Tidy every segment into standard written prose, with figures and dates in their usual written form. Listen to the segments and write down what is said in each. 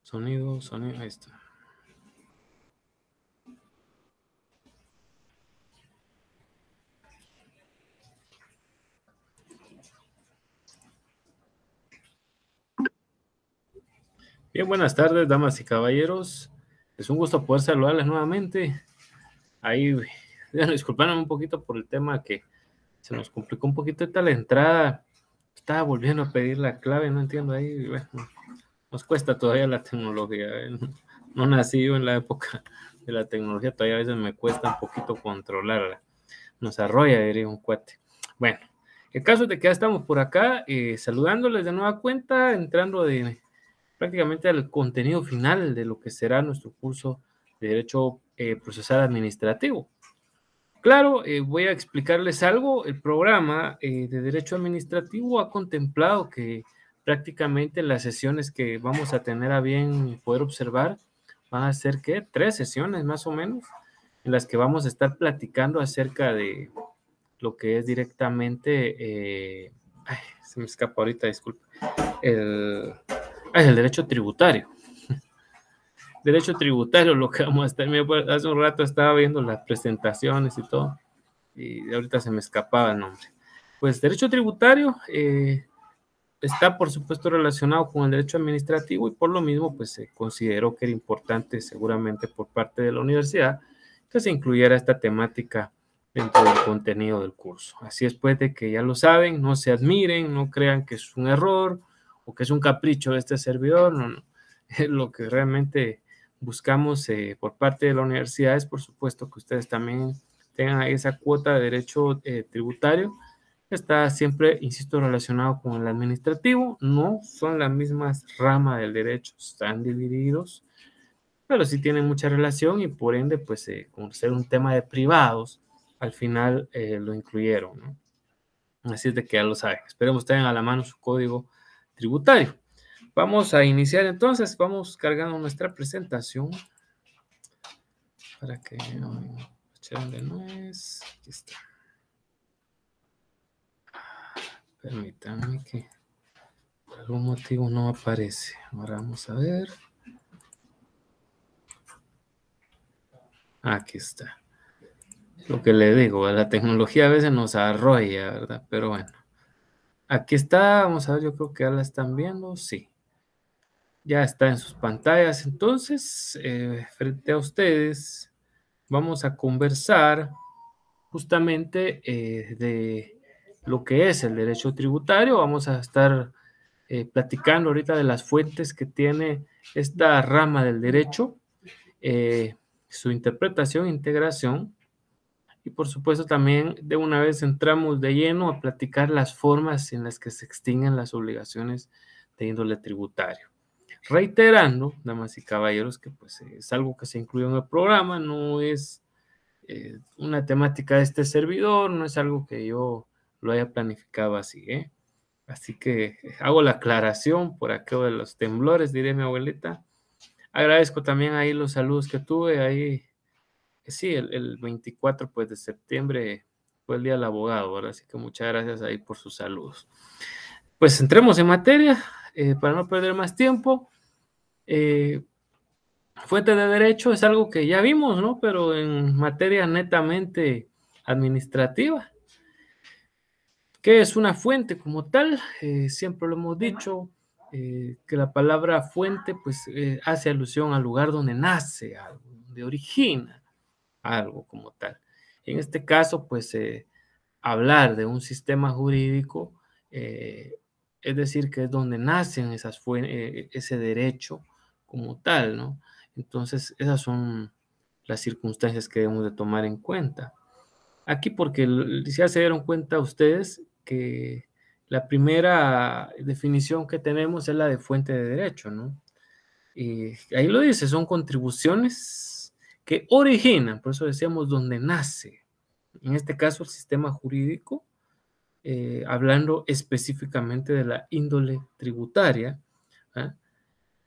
Sonido, ahí está. Bien, buenas tardes, damas y caballeros. Es un gusto poder saludarles nuevamente. Ahí, disculpadme un poquito por el tema que se nos complicó un poquito la entrada. Estaba volviendo a pedir la clave, no entiendo ahí. Bueno, nos cuesta todavía la tecnología. No nací yo en la época de la tecnología, todavía a veces me cuesta un poquito controlarla. Nos arrolla, diría un cuate. Bueno, el caso es de que ya estamos por acá, saludándoles de nueva cuenta, entrando prácticamente al contenido final de lo que será nuestro curso de Derecho Procesal Administrativo. Claro, voy a explicarles algo. El programa de Derecho Administrativo ha contemplado que prácticamente las sesiones que vamos a tener a bien poder observar van a ser, ¿qué? 3 sesiones más o menos, en las que vamos a estar platicando acerca de lo que es directamente, se me escapa ahorita, disculpe, el derecho tributario. Derecho tributario, lo que vamos a estar, hace un rato estaba viendo las presentaciones y todo, y ahorita se me escapaba el nombre. Pues derecho tributario está por supuesto relacionado con el derecho administrativo y por lo mismo pues se consideró que era importante seguramente por parte de la universidad que se incluyera esta temática dentro del contenido del curso. Así es pues de que ya lo saben, no se admiren, no crean que es un error o que es un capricho de este servidor, no, no. Lo que realmente buscamos por parte de la universidad es por supuesto que ustedes también tengan esa cuota de derecho tributario. Está siempre, insisto, relacionado con el administrativo. No son las mismas ramas del derecho, están divididos, pero sí tienen mucha relación y por ende, pues, como ser un tema de privados, al final lo incluyeron, ¿no? Así es de que ya lo saben. Esperemos tengan a la mano su código tributario. Vamos a iniciar entonces, vamos cargando nuestra presentación para que ¿dónde no es? Aquí está. Permítanme que por algún motivo no aparece. Ahora vamos a ver. Aquí está. Lo que le digo, la tecnología a veces nos arrolla, ¿verdad? Pero bueno. Aquí está, vamos a ver, yo creo que ya la están viendo, sí. Ya está en sus pantallas. Entonces, frente a ustedes, vamos a conversar justamente de lo que es el derecho tributario. Vamos a estar platicando ahorita de las fuentes que tiene esta rama del derecho, su interpretación, integración, y por supuesto también de una vez entramos de lleno a platicar las formas en las que se extinguen las obligaciones de índole tributario. Reiterando, damas y caballeros, que pues es algo que se incluye en el programa, no es una temática de este servidor, no es algo que yo lo haya planificado así, ¿eh? Así que hago la aclaración por aquello de los temblores, diré mi abuelita. Agradezco también ahí los saludos que tuve ahí. Sí, el 24 pues, de septiembre fue el Día del Abogado, ¿verdad? Así que muchas gracias ahí por sus saludos. Pues entremos en materia, para no perder más tiempo. Fuente de derecho es algo que ya vimos, ¿no? Pero en materia netamente administrativa. ¿Qué es una fuente como tal? Siempre lo hemos dicho, que la palabra fuente pues hace alusión al lugar donde nace algo, donde origina algo como tal. En este caso, pues hablar de un sistema jurídico, es decir, que es donde nacen ese derecho como tal, ¿no? Entonces, esas son las circunstancias que debemos de tomar en cuenta. Aquí porque ya se dieron cuenta ustedes que la primera definición que tenemos es la de fuente de derecho, ¿no? Y ahí lo dice, son contribuciones que originan, por eso decíamos donde nace, en este caso el sistema jurídico, hablando específicamente de la índole tributaria, ¿ah?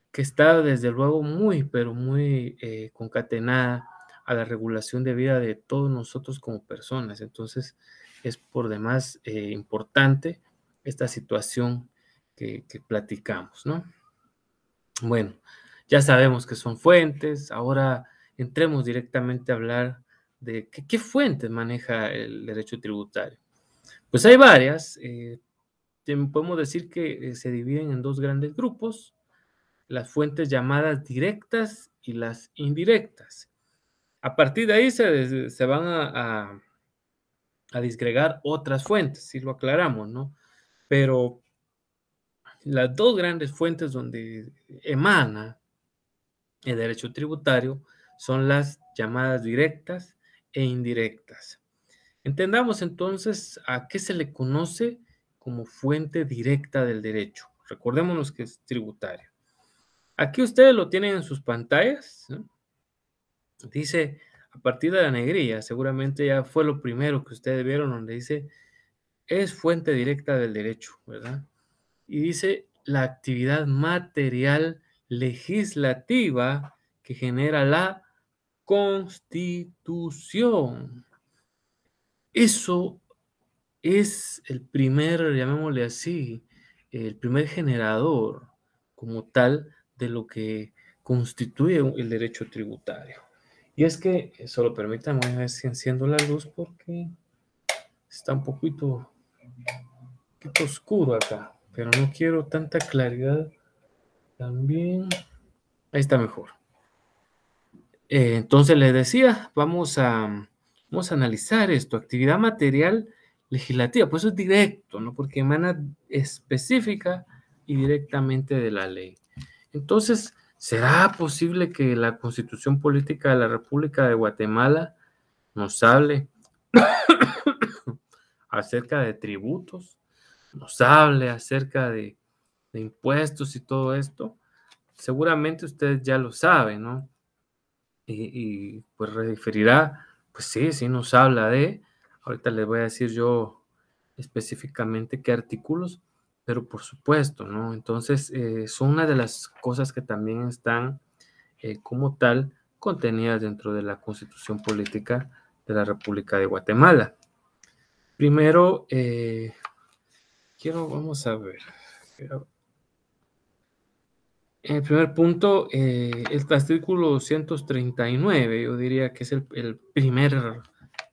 Que está desde luego muy, pero muy concatenada a la regulación de vida de todos nosotros como personas. Entonces, es por demás importante esta situación que platicamos, ¿no? Bueno, ya sabemos que son fuentes, ahora entremos directamente a hablar de qué fuentes maneja el derecho tributario. Pues hay varias, podemos decir que se dividen en dos grandes grupos, las fuentes llamadas directas y las indirectas. A partir de ahí se van a disgregar otras fuentes, si lo aclaramos, ¿no? Pero las dos grandes fuentes donde emana el derecho tributario son las llamadas directas e indirectas. Entendamos entonces a qué se le conoce como fuente directa del derecho. Recordémonos que es tributario. Aquí ustedes lo tienen en sus pantallas, ¿no? Dice, a partir de la negrilla, seguramente ya fue lo primero que ustedes vieron, donde dice, es fuente directa del derecho, ¿verdad? Y dice, la actividad material legislativa que genera la Constitución. Eso es el primer, llamémosle así, el primer generador como tal de lo que constituye el derecho tributario. Y es que, solo permítanme a ver si enciendo la luz porque está un poquito oscuro acá, pero no quiero tanta claridad también. Ahí está mejor. Entonces les decía, vamos a analizar esto, actividad material legislativa, pues eso es directo, ¿no? Porque emana específica y directamente de la ley. Entonces, ¿será posible que la Constitución Política de la República de Guatemala nos hable acerca de tributos, nos hable acerca de impuestos y todo esto? Seguramente ustedes ya lo saben, ¿no? Pues referirá, pues sí nos habla de, ahorita les voy a decir yo específicamente qué artículos, pero por supuesto, ¿no? Entonces, son una de las cosas que también están como tal contenidas dentro de la Constitución Política de la República de Guatemala. Primero, vamos a ver. En el primer punto, el artículo 239, yo diría que es el primer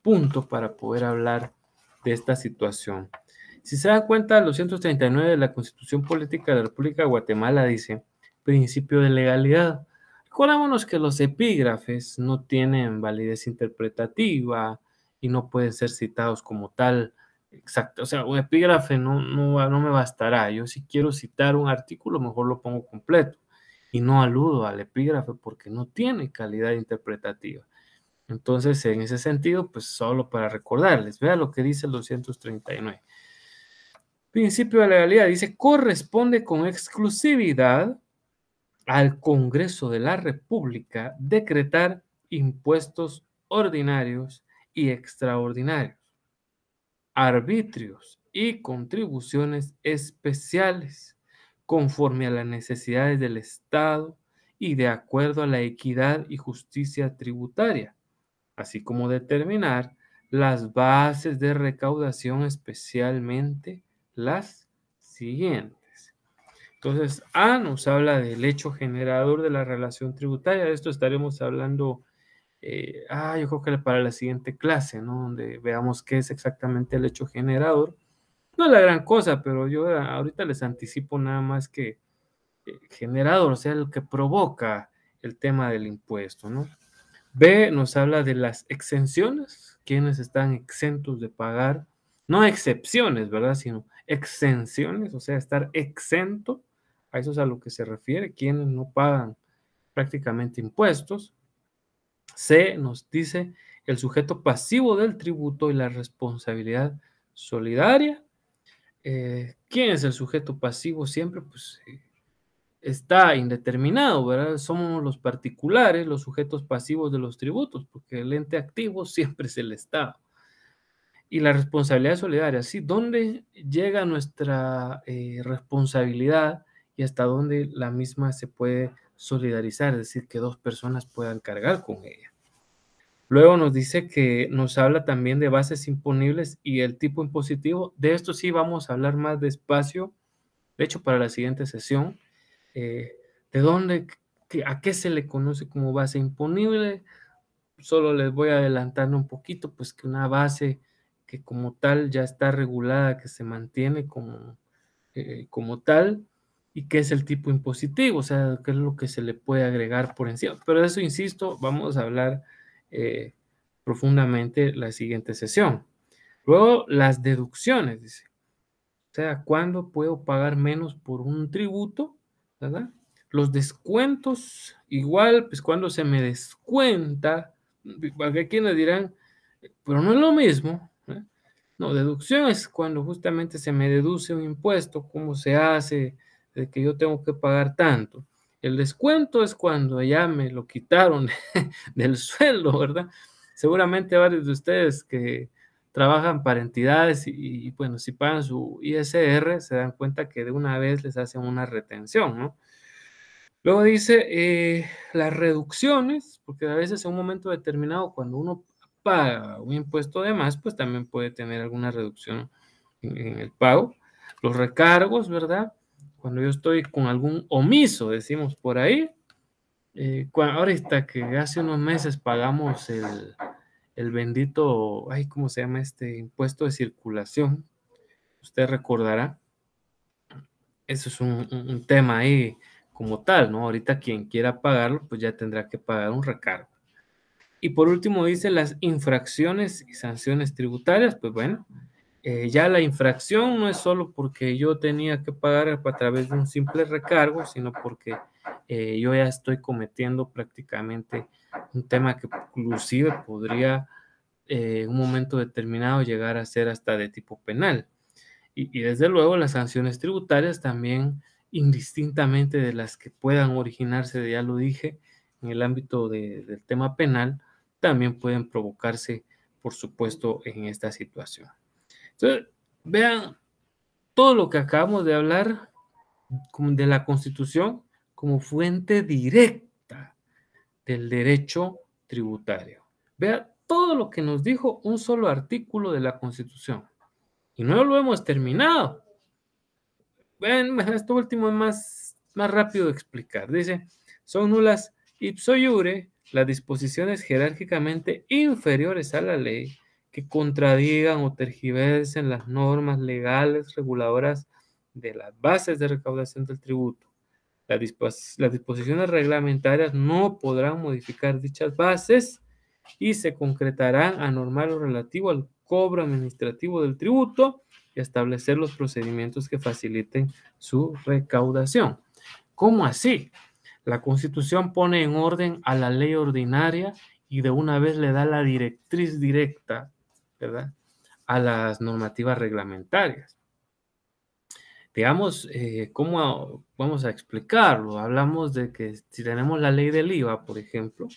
punto para poder hablar de esta situación. Si se dan cuenta, el 239 de la Constitución Política de la República de Guatemala dice principio de legalidad. Recordémonos que los epígrafes no tienen validez interpretativa y no pueden ser citados como tal. Exacto, o sea, un epígrafe no me bastará. Yo si quiero citar un artículo, mejor lo pongo completo y no aludo al epígrafe porque no tiene calidad interpretativa. Entonces, en ese sentido, pues solo para recordarles, vea lo que dice el 239. Principio de legalidad dice, corresponde con exclusividad al Congreso de la República decretar impuestos ordinarios y extraordinarios, arbitrios y contribuciones especiales, conforme a las necesidades del Estado y de acuerdo a la equidad y justicia tributaria, así como determinar las bases de recaudación, especialmente las siguientes. Entonces, A nos habla del hecho generador de la relación tributaria. De esto estaremos hablando, yo creo que para la siguiente clase, ¿no? Donde veamos qué es exactamente el hecho generador. No es la gran cosa, pero yo ahorita les anticipo nada más que generador, o sea, el que provoca el tema del impuesto, ¿no? B nos habla de las exenciones, quienes están exentos de pagar, no excepciones, ¿verdad? Sino exenciones, o sea, estar exento, a eso es a lo que se refiere, quienes no pagan prácticamente impuestos. C nos dice el sujeto pasivo del tributo y la responsabilidad solidaria. ¿Quién es el sujeto pasivo? Siempre, pues, está indeterminado, ¿verdad? Somos los particulares, los sujetos pasivos de los tributos, porque el ente activo siempre es el Estado. Y la responsabilidad solidaria, ¿sí? ¿Dónde llega nuestra responsabilidad y hasta dónde la misma se puede solidarizar? Es decir, que dos personas puedan cargar con ella. Luego nos dice que nos habla también de bases imponibles y el tipo impositivo. De esto sí vamos a hablar más despacio De hecho, para la siguiente sesión, ¿de dónde, a qué se le conoce como base imponible? Solo les voy adelantando un poquito, pues que una base que como tal ya está regulada, que se mantiene como tal, y qué es el tipo impositivo, o sea, qué es lo que se le puede agregar por encima. Pero eso, insisto, vamos a hablar profundamente la siguiente sesión. Luego, las deducciones, dice. O sea, ¿cuándo puedo pagar menos por un tributo? ¿Verdad? Los descuentos, igual, pues cuando se me descuenta, porque aquí nos dirán, pero no es lo mismo. ¿Eh? No, deducción es cuando justamente se me deduce un impuesto, cómo se hace, de que yo tengo que pagar tanto. El descuento es cuando ya me lo quitaron del sueldo, ¿verdad? Seguramente varios de ustedes que trabajan para entidades bueno, si pagan su ISR, se dan cuenta que de una vez les hacen una retención, ¿no? Luego dice las reducciones, porque a veces en un momento determinado, cuando uno paga un impuesto de más, pues también puede tener alguna reducción en el pago. Los recargos, ¿verdad? Cuando yo estoy con algún omiso, decimos por ahí. Ahorita que hace unos meses pagamos el bendito, ay, ¿cómo se llama este impuesto de circulación? Usted recordará, eso es un tema ahí como tal, ¿no? Ahorita quien quiera pagarlo, pues ya tendrá que pagar un recargo. Y por último dice las infracciones y sanciones tributarias, pues bueno, ya la infracción no es solo porque yo tenía que pagar a través de un simple recargo, sino porque yo ya estoy cometiendo prácticamente un tema que inclusive podría en un momento determinado llegar a ser hasta de tipo penal. Y desde luego las sanciones tributarias también, indistintamente de las que puedan originarse, ya lo dije, en el ámbito del tema penal, también pueden provocarse, por supuesto, en esta situación. Entonces, vean todo lo que acabamos de hablar de la Constitución como fuente directa del derecho tributario. Vea todo lo que nos dijo un solo artículo de la Constitución. Y no lo hemos terminado. Ven, esto último es más rápido de explicar. Dice, son nulas ipso iure las disposiciones jerárquicamente inferiores a la ley que contradigan o tergiversen las normas legales reguladoras de las bases de recaudación del tributo. Las disposiciones reglamentarias no podrán modificar dichas bases y se concretarán a normal lo relativo al cobro administrativo del tributo y establecer los procedimientos que faciliten su recaudación. ¿Cómo así? La Constitución pone en orden a la ley ordinaria y de una vez le da la directriz directa, ¿verdad?, a las normativas reglamentarias. Digamos, ¿cómo vamos a explicarlo? Hablamos de que si tenemos la ley del IVA, por ejemplo,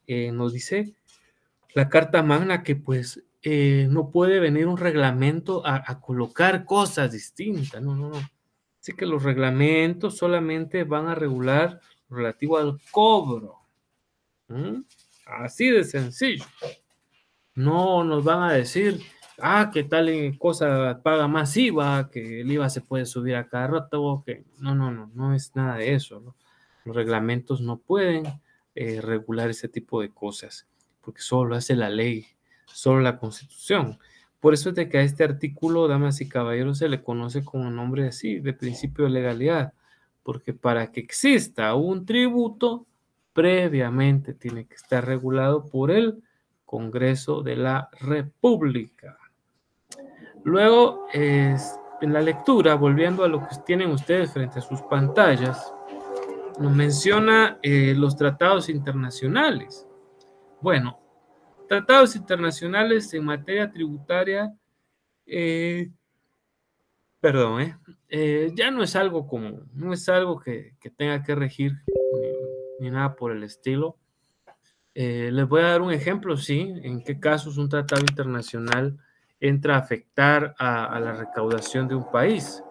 nos dice la Carta Magna que pues no puede venir un reglamento a colocar cosas distintas, no, no, no. Así que los reglamentos solamente van a regular lo relativo al cobro. ¿Mm? Así de sencillo. No nos van a decir, que tal cosa paga más IVA, que el IVA se puede subir a cada rato, que no es nada de eso, ¿no? Los reglamentos no pueden regular ese tipo de cosas, porque solo lo hace la ley, solo la Constitución. Por eso es de que a este artículo, damas y caballeros, se le conoce con un nombre así, de principio de legalidad, porque para que exista un tributo, previamente tiene que estar regulado por el Congreso de la República. Luego, en la lectura, volviendo a lo que tienen ustedes frente a sus pantallas, nos menciona los tratados internacionales. Bueno, tratados internacionales en materia tributaria, ya no es algo común, no es algo que tenga que regir ni nada por el estilo. Les voy a dar un ejemplo, sí, en qué casos un tratado internacional entra a afectar a la recaudación de un país,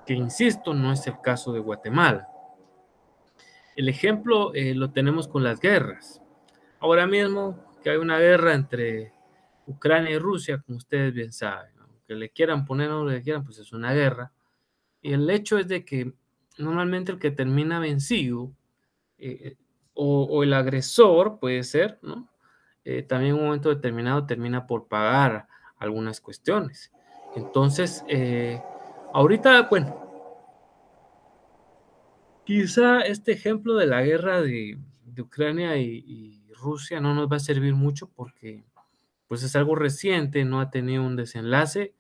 que insisto, no es el caso de Guatemala. El ejemplo lo tenemos con las guerras. Ahora mismo que hay una guerra entre Ucrania y Rusia, como ustedes bien saben, aunque le quieran poner nombre que quieran, pues es una guerra. el hecho es de que normalmente el que termina vencido, eh, o el agresor puede ser, ¿no? También en un momento determinado termina por pagar algunas cuestiones. Entonces, ahorita, bueno, quizá este ejemplo de la guerra de Ucrania y Rusia no nos va a servir mucho porque pues es algo reciente, no ha tenido un desenlace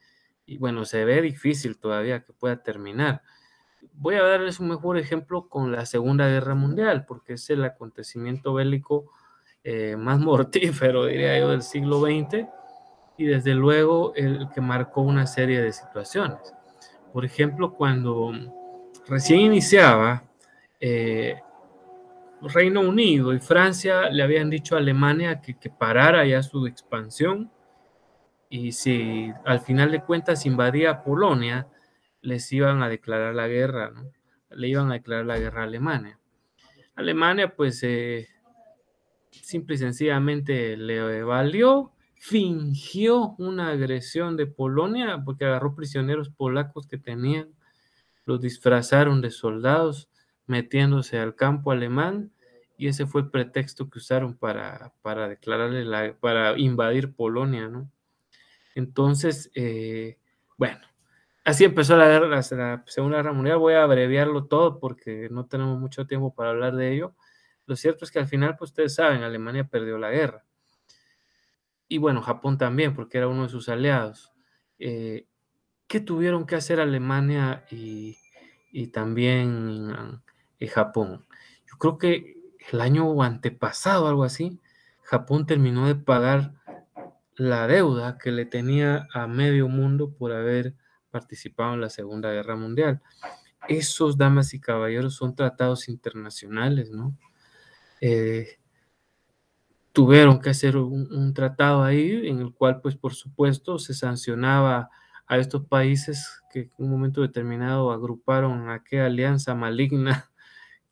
y bueno, se ve difícil todavía que pueda terminar. Voy a darles un mejor ejemplo con la Segunda Guerra Mundial, porque es el acontecimiento bélico más mortífero, diría yo, del siglo XX y desde luego el que marcó una serie de situaciones. Por ejemplo, cuando recién iniciaba, eh, Reino Unido y Francia le habían dicho a Alemania que parara ya su expansión y si al final de cuentas invadía Polonia, les iban a declarar la guerra, ¿no? Le iban a declarar la guerra a Alemania. Alemania, pues, simple y sencillamente le valió, fingió una agresión de Polonia porque agarró prisioneros polacos que tenían, los disfrazaron de soldados metiéndose al campo alemán y ese fue el pretexto que usaron para declararle para invadir Polonia, ¿no? Entonces, bueno, así empezó la Segunda Guerra Mundial. Voy a abreviarlo todo porque no tenemos mucho tiempo para hablar de ello. Lo cierto es que al final, pues ustedes saben, Alemania perdió la guerra. Y bueno, Japón también, porque era uno de sus aliados. Eh, ¿Qué tuvieron que hacer Alemania y también Japón? Yo creo que el año antepasado, algo así, Japón terminó de pagar la deuda que le tenía a medio mundo por haber participado en la Segunda Guerra Mundial. Esos, damas y caballeros, son tratados internacionales, ¿no? Eh, Tuvieron que hacer un tratado ahí en el cual, pues, por supuesto, se sancionaba a estos países que en un momento determinado agruparon a aquella alianza maligna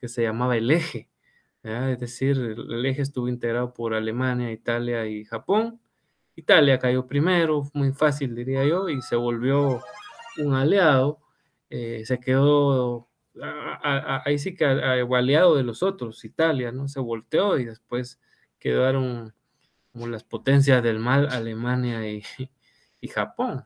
que se llamaba el Eje, ¿verdad? Es decir, el Eje estuvo integrado por Alemania, Italia y Japón. Italia cayó primero, muy fácil diría yo, y se volvió un aliado, se quedó ahí sí que aliado de los otros, Italia, ¿no? Se volteó y después quedaron como las potencias del mal, Alemania y Japón.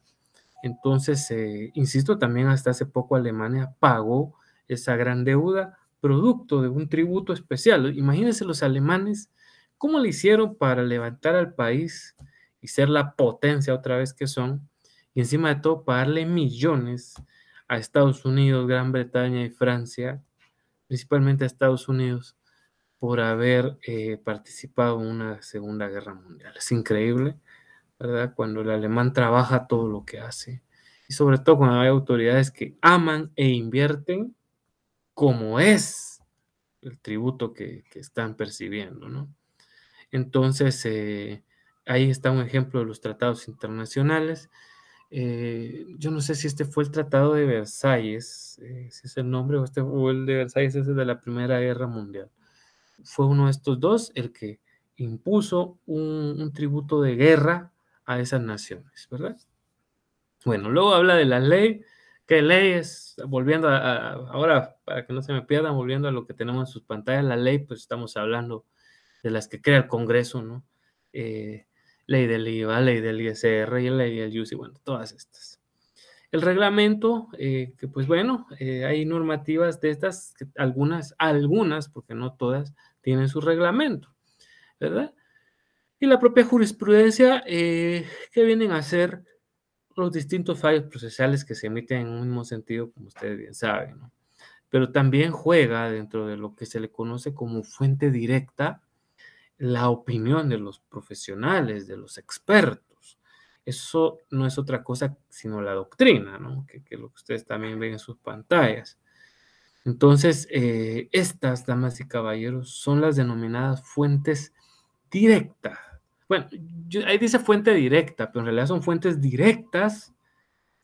Entonces, insisto, también hasta hace poco Alemania pagó esa gran deuda producto de un tributo especial. Imagínense los alemanes, cómo le hicieron para levantar al país y ser la potencia otra vez que son, y encima de todo pagarle millones a Estados Unidos, Gran Bretaña y Francia, principalmente a Estados Unidos, por haber participado en una Segunda Guerra Mundial. Es increíble, ¿verdad? Cuando el alemán trabaja todo lo que hace. Y sobre todo cuando hay autoridades que aman e invierten como es el tributo que están percibiendo, ¿no? Entonces, ahí está un ejemplo de los tratados internacionales. Yo no sé si este fue el Tratado de Versalles, si es el nombre, o el de Versalles es el de la Primera Guerra Mundial. Fue uno de estos dos el que impuso un tributo de guerra a esas naciones, ¿verdad? Bueno, luego habla de la ley, ¿qué ley es? Volviendo ahora, para que no se me pierdan, volviendo a lo que tenemos en sus pantallas, la ley, pues estamos hablando de las que crea el Congreso, ¿no? Eh, Ley del IVA, ley del ISR y ley del UCI, bueno, todas estas. El reglamento, que pues bueno, hay normativas de estas, que algunas, porque no todas, tienen su reglamento, ¿verdad? Y la propia jurisprudencia, que vienen a ser los distintos fallos procesales que se emiten en un mismo sentido, como ustedes bien saben, ¿no? Pero también juega dentro de lo que se le conoce como fuente directa la opinión de los profesionales, de los expertos. Eso no es otra cosa sino la doctrina, ¿no? Que lo que ustedes también ven en sus pantallas. Entonces, estas, damas y caballeros, son las denominadas fuentes directas. Bueno, ahí dice fuente directa, pero en realidad son fuentes directas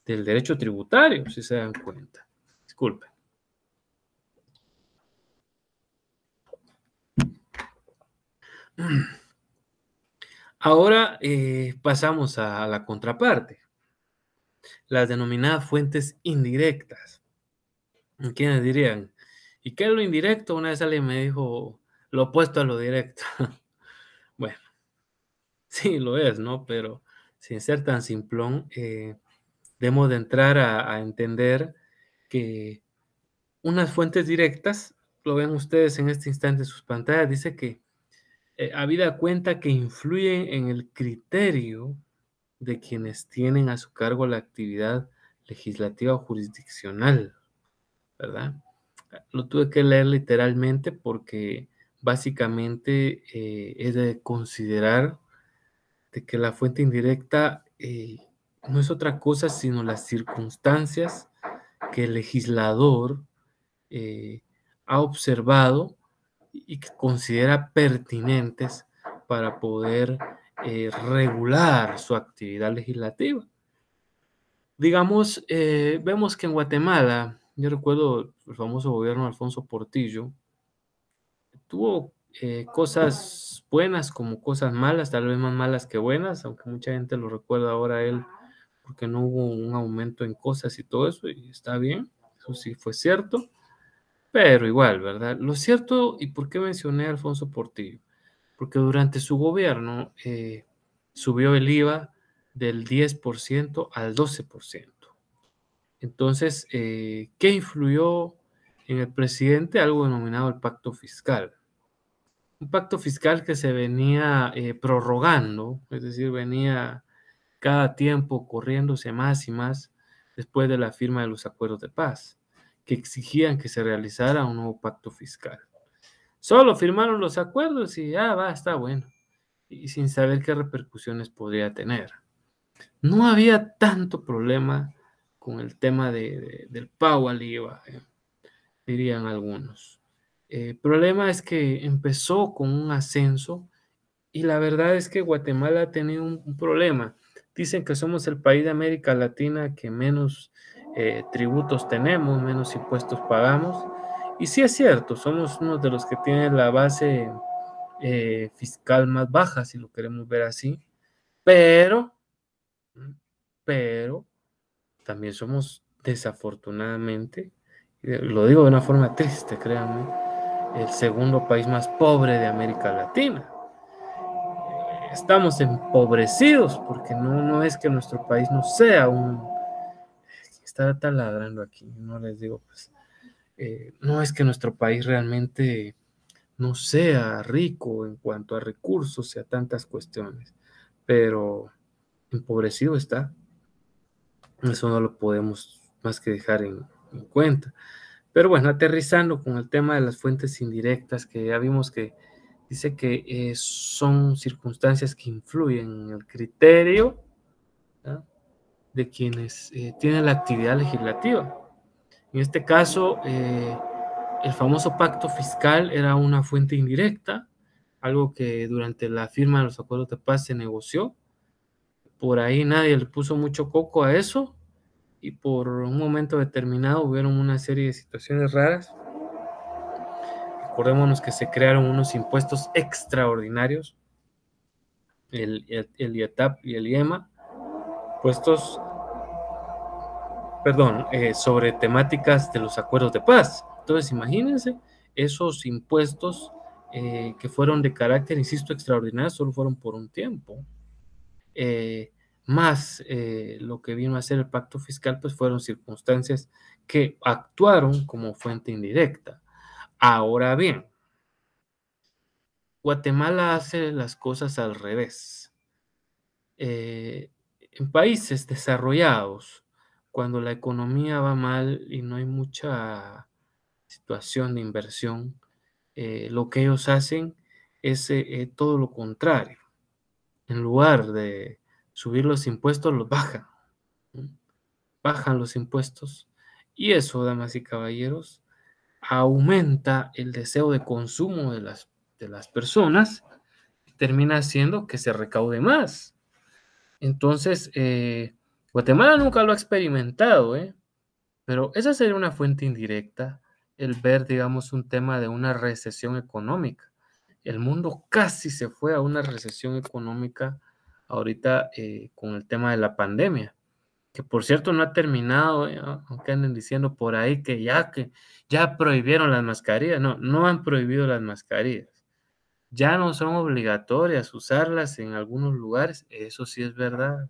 del derecho tributario, si se dan cuenta. Disculpen. Ahora pasamos a la contraparte, las denominadas fuentes indirectas. ¿Quiénes dirían? ¿Y qué es lo indirecto? Una vez alguien me dijo lo opuesto a lo directo. Bueno, sí lo es, ¿no? Pero sin ser tan simplón, debemos de entrar a entender que unas fuentes directas, lo ven ustedes en este instante en sus pantallas, dice que habida cuenta que influyen en el criterio de quienes tienen a su cargo la actividad legislativa o jurisdiccional, ¿verdad? Lo tuve que leer literalmente porque básicamente es de considerar de que la fuente indirecta no es otra cosa sino las circunstancias que el legislador eh, ha observado y que considera pertinentes para poder regular su actividad legislativa. Digamos, vemos que en Guatemala, yo recuerdo el famoso gobierno de Alfonso Portillo, tuvo cosas buenas como cosas malas, tal vez más malas que buenas, aunque mucha gente lo recuerda ahora a él porque no hubo un aumento en cosas y todo eso, y está bien, eso sí fue cierto, pero igual, ¿verdad? Lo cierto, ¿y por qué mencioné a Alfonso Portillo? Porque durante su gobierno subió el IVA del 10% al 12%. Entonces, ¿qué influyó en el presidente? Algo denominado el pacto fiscal. Un pacto fiscal que se venía prorrogando, es decir, venía cada tiempo corriéndose más y más después de la firma de los acuerdos de paz, que exigían que se realizara un nuevo pacto fiscal. Solo firmaron los acuerdos y ya va, está bueno, y sin saber qué repercusiones podría tener. No había tanto problema con el tema del pago al IVA, dirían algunos. El problema es que empezó con un ascenso y la verdad es que Guatemala ha tenido un problema. Dicen que somos el país de América Latina que menos tributos tenemos, menos impuestos pagamos. Y sí es cierto, somos uno de los que tienen la base fiscal más baja, si lo queremos ver así. Pero, pero también somos desafortunadamente, lo digo de una forma triste, créanme, el segundo país más pobre de América Latina. Estamos empobrecidos porque no es que nuestro país no sea un... Está taladrando aquí, no les digo, pues, no es que nuestro país realmente no sea rico en cuanto a recursos y a tantas cuestiones, pero empobrecido está. Eso no lo podemos más que dejar en cuenta. Pero bueno, aterrizando con el tema de las fuentes indirectas, que ya vimos que dice que son circunstancias que influyen en el criterio, ¿no?, de quienes tienen la actividad legislativa. En este caso, el famoso pacto fiscal era una fuente indirecta, algo que durante la firma de los acuerdos de paz se negoció. Por ahí nadie le puso mucho coco a eso y por un momento determinado hubieron una serie de situaciones raras. Acordémonos que se crearon unos impuestos extraordinarios, el IETAP y el IEMA, puestos, perdón, sobre temáticas de los acuerdos de paz. Entonces, imagínense, esos impuestos que fueron de carácter, insisto, extraordinario, solo fueron por un tiempo. Más lo que vino a ser el pacto fiscal, pues fueron circunstancias que actuaron como fuente indirecta. Ahora bien, Guatemala hace las cosas al revés. En países desarrollados, cuando la economía va mal y no hay mucha situación de inversión, lo que ellos hacen es todo lo contrario. En lugar de subir los impuestos, los bajan. ¿No? Bajan los impuestos y eso, damas y caballeros, aumenta el deseo de consumo de las personas y termina haciendo que se recaude más. Entonces, Guatemala nunca lo ha experimentado, pero esa sería una fuente indirecta, el ver, digamos, un tema de una recesión económica. El mundo casi se fue a una recesión económica ahorita con el tema de la pandemia, que por cierto no ha terminado, aunque anden diciendo por ahí que ya prohibieron las mascarillas. No, no han prohibido las mascarillas. Ya no son obligatorias usarlas en algunos lugares, eso sí es verdad,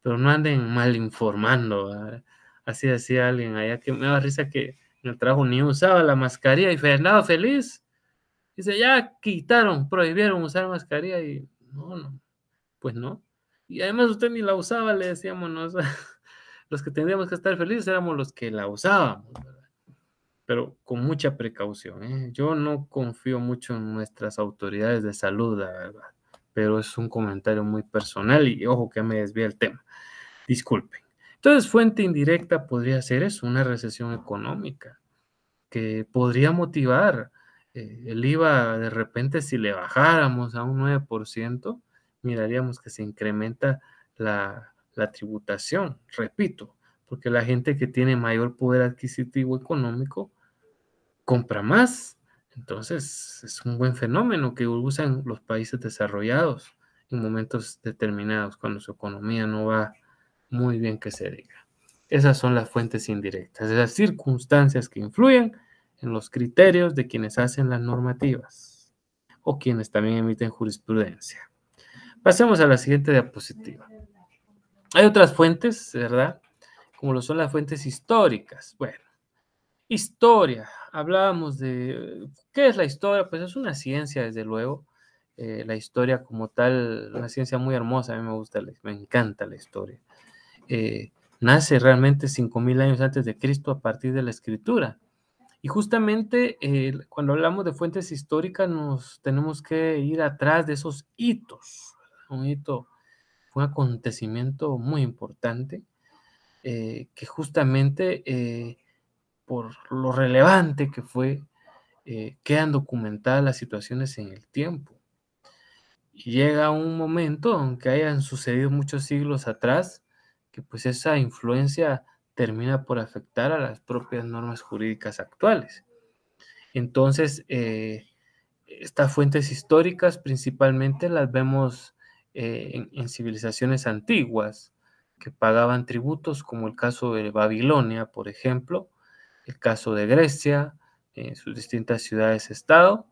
pero no anden mal informando, ¿verdad? Así decía alguien allá que me daba risa que en el trabajo ni usaba la mascarilla y andaba feliz. Dice, ya quitaron, prohibieron usar mascarilla y no, pues no. Y además usted ni la usaba, le decíamos, ¿no? O sea, los que tendríamos que estar felices éramos los que la usábamos, ¿verdad? Pero con mucha precaución, ¿eh? Yo no confío mucho en nuestras autoridades de salud, la verdad, pero es un comentario muy personal y ojo que me desvía el tema. Disculpen. Entonces, fuente indirecta podría ser eso, una recesión económica que podría motivar el IVA de repente si le bajáramos a un 9%, miraríamos que se incrementa la tributación, repito, porque la gente que tiene mayor poder adquisitivo económico compra más. Entonces, es un buen fenómeno que usan los países desarrollados en momentos determinados, cuando su economía no va muy bien que se diga. Esas son las fuentes indirectas, las circunstancias que influyen en los criterios de quienes hacen las normativas o quienes también emiten jurisprudencia. Pasemos a la siguiente diapositiva. Hay otras fuentes, ¿verdad? Como lo son las fuentes históricas. Bueno, historia. Hablábamos de, ¿qué es la historia? Pues es una ciencia, desde luego. La historia como tal, una ciencia muy hermosa, a mí me gusta, me encanta la historia. Nace realmente 5000 años antes de Cristo a partir de la escritura. Y justamente cuando hablamos de fuentes históricas nos tenemos que ir atrás de esos hitos. Un hito fue un acontecimiento muy importante que justamente por lo relevante que fue, quedan documentadas las situaciones en el tiempo. Y llega un momento, aunque hayan sucedido muchos siglos atrás, que pues esa influencia termina por afectar a las propias normas jurídicas actuales. Entonces, estas fuentes históricas principalmente las vemos en civilizaciones antiguas que pagaban tributos, como el caso de Babilonia, por ejemplo, el caso de Grecia, en sus distintas ciudades-estado,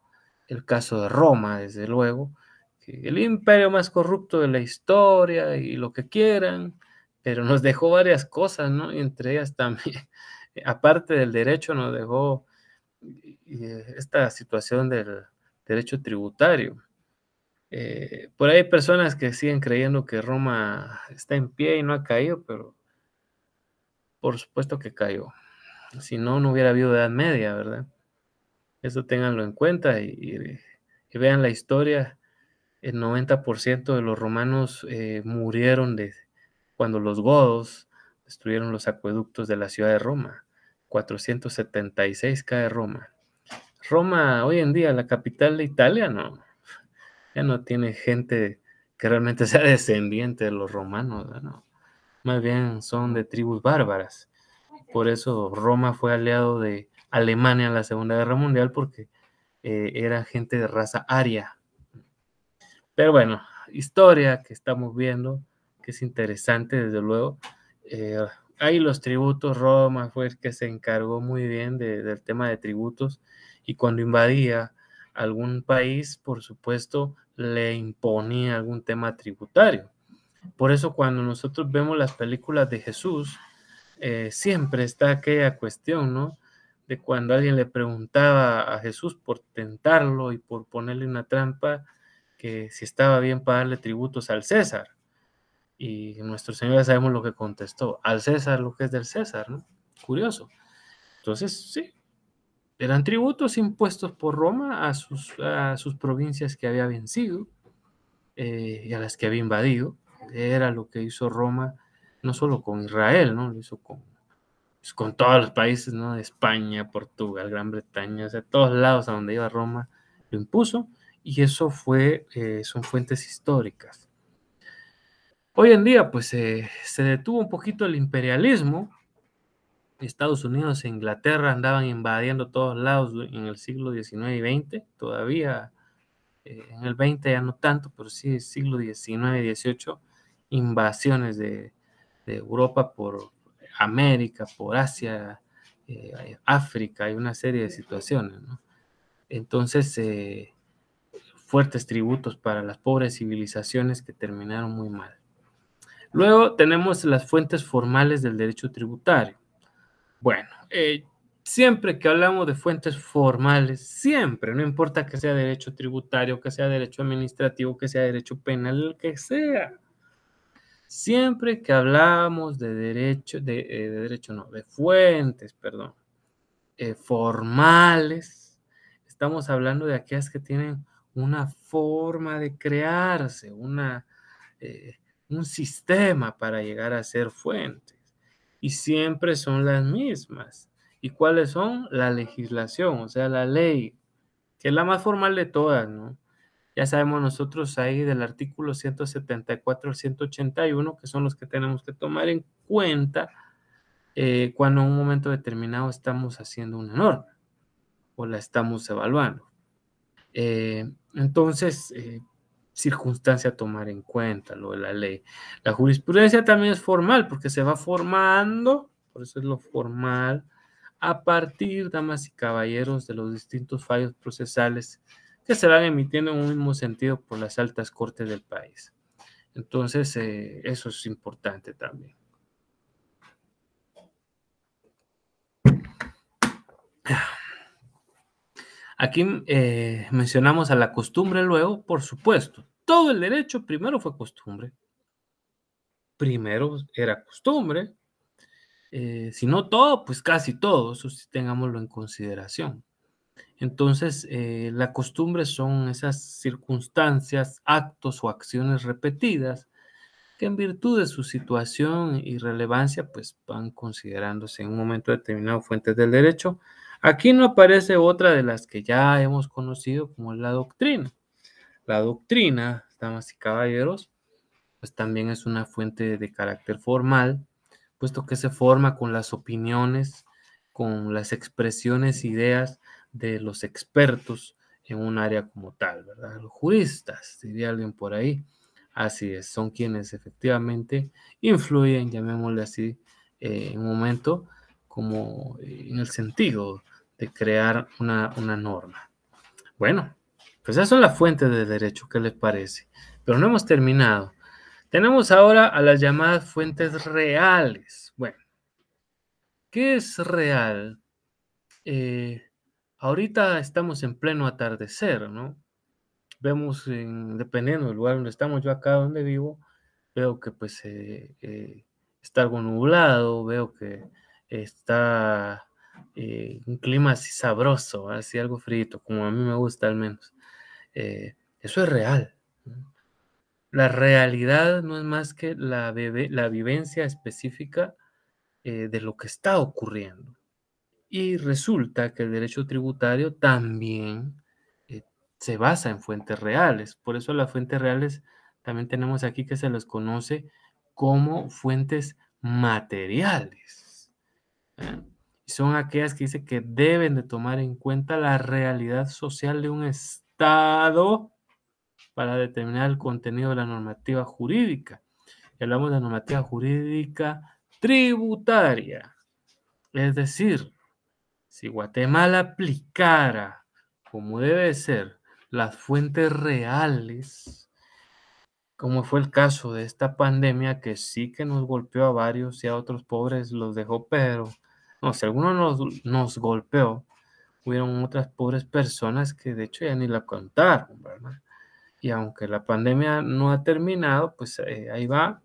el caso de Roma, desde luego, que el imperio más corrupto de la historia y lo que quieran, pero nos dejó varias cosas, ¿no? Y entre ellas también, aparte del derecho, nos dejó esta situación del derecho tributario. Por ahí hay personas que siguen creyendo que Roma está en pie y no ha caído, pero por supuesto que cayó. Si no, no hubiera habido Edad Media, ¿verdad? Eso ténganlo en cuenta y vean la historia. El 90% de los romanos murieron cuando los godos destruyeron los acueductos de la ciudad de Roma. 476 cae Roma. Roma, hoy en día, la capital de Italia, no, ya no tiene gente que realmente sea descendiente de los romanos, ¿no? Más bien son de tribus bárbaras. Por eso Roma fue aliado de Alemania en la Segunda Guerra Mundial, porque era gente de raza aria. Pero bueno, historia que estamos viendo, que es interesante, desde luego. Eh, Ahí los tributos, Roma fue el que se encargó muy bien del tema de tributos, y cuando invadía algún país, por supuesto, le imponía algún tema tributario. Por eso cuando nosotros vemos las películas de Jesús, siempre está aquella cuestión, ¿no? De cuando alguien le preguntaba a Jesús por tentarlo y por ponerle una trampa, que si estaba bien pagarle tributos al César. Y nuestro Señor ya sabemos lo que contestó: al César lo que es del César, ¿no? Curioso. Entonces, sí, eran tributos impuestos por Roma a sus provincias que había vencido y a las que había invadido. Era lo que hizo Roma, no solo con Israel, ¿no? Lo hizo pues, con todos los países, ¿no? España, Portugal, Gran Bretaña, o sea, todos lados a donde iba Roma lo impuso, y eso son fuentes históricas. Hoy en día, pues se detuvo un poquito el imperialismo. Estados Unidos e Inglaterra andaban invadiendo todos lados en el siglo XIX y XX, todavía en el XX ya no tanto, pero sí siglo XIX y XVIII, invasiones Europa por América, por Asia, África, y una serie de situaciones, ¿no? Entonces, fuertes tributos para las pobres civilizaciones que terminaron muy mal. Luego tenemos las fuentes formales del derecho tributario. Bueno, siempre que hablamos de fuentes formales, siempre, no importa que sea derecho tributario, que sea derecho administrativo, que sea derecho penal, el que sea, siempre que hablamos de derecho, de derecho no, de fuentes, perdón, formales, estamos hablando de aquellas que tienen una forma de crearse, eh, un sistema para llegar a ser fuentes. Y siempre son las mismas. ¿Y cuáles son? La legislación, o sea, la ley, que es la más formal de todas, ¿no? Ya sabemos nosotros ahí del artículo 174 al 181, que son los que tenemos que tomar en cuenta cuando en un momento determinado estamos haciendo una norma o la estamos evaluando. Entonces, circunstancia a tomar en cuenta, lo de la ley. La jurisprudencia también es formal porque se va formando, por eso es lo formal, a partir, damas y caballeros, de los distintos fallos procesales que se van emitiendo en un mismo sentido por las altas cortes del país. Entonces, eso es importante también. Aquí mencionamos a la costumbre luego, por supuesto. Todo el derecho primero fue costumbre. Primero era costumbre. Si no todo, pues casi todo. Eso sí tengámoslo en consideración. Entonces, la costumbre son esas circunstancias, actos o acciones repetidas que en virtud de su situación y relevancia, pues van considerándose en un momento determinado fuentes del derecho. Aquí no aparece otra de las que ya hemos conocido como la doctrina. La doctrina, damas y caballeros, pues también es una fuente de carácter formal, puesto que se forma con las opiniones, con las expresiones, ideas de los expertos en un área como tal, ¿verdad? Los juristas, diría alguien por ahí. Así es, son quienes efectivamente influyen, llamémosle así, en un momento, como en el sentido de crear una norma. Bueno, pues esas son las fuentes de derecho, ¿qué les parece? Pero no hemos terminado. Tenemos ahora a las llamadas fuentes reales. Bueno, ¿qué es real? Eh, ahorita estamos en pleno atardecer, ¿no? Vemos, dependiendo del lugar donde estamos, yo acá donde vivo, veo que pues está algo nublado, veo que está un clima así sabroso, así algo frito, como a mí me gusta al menos. Eso es real, ¿no? La realidad no es más que la vivencia específica de lo que está ocurriendo. Y resulta que el derecho tributario también eh, se basa en fuentes reales. Por eso las fuentes reales también tenemos aquí que se les conoce como fuentes materiales. ¿Eh? Y son aquellas que dice que deben de tomar en cuenta la realidad social de un Estado para determinar el contenido de la normativa jurídica. Y hablamos de normativa jurídica tributaria. Es decir, si Guatemala aplicara como debe ser las fuentes reales, como fue el caso de esta pandemia que sí que nos golpeó a varios y a otros pobres los dejó, pero no, si alguno nos golpeó, hubieron otras pobres personas que de hecho ya ni la contaron, ¿verdad? Y aunque la pandemia no ha terminado, pues ahí va.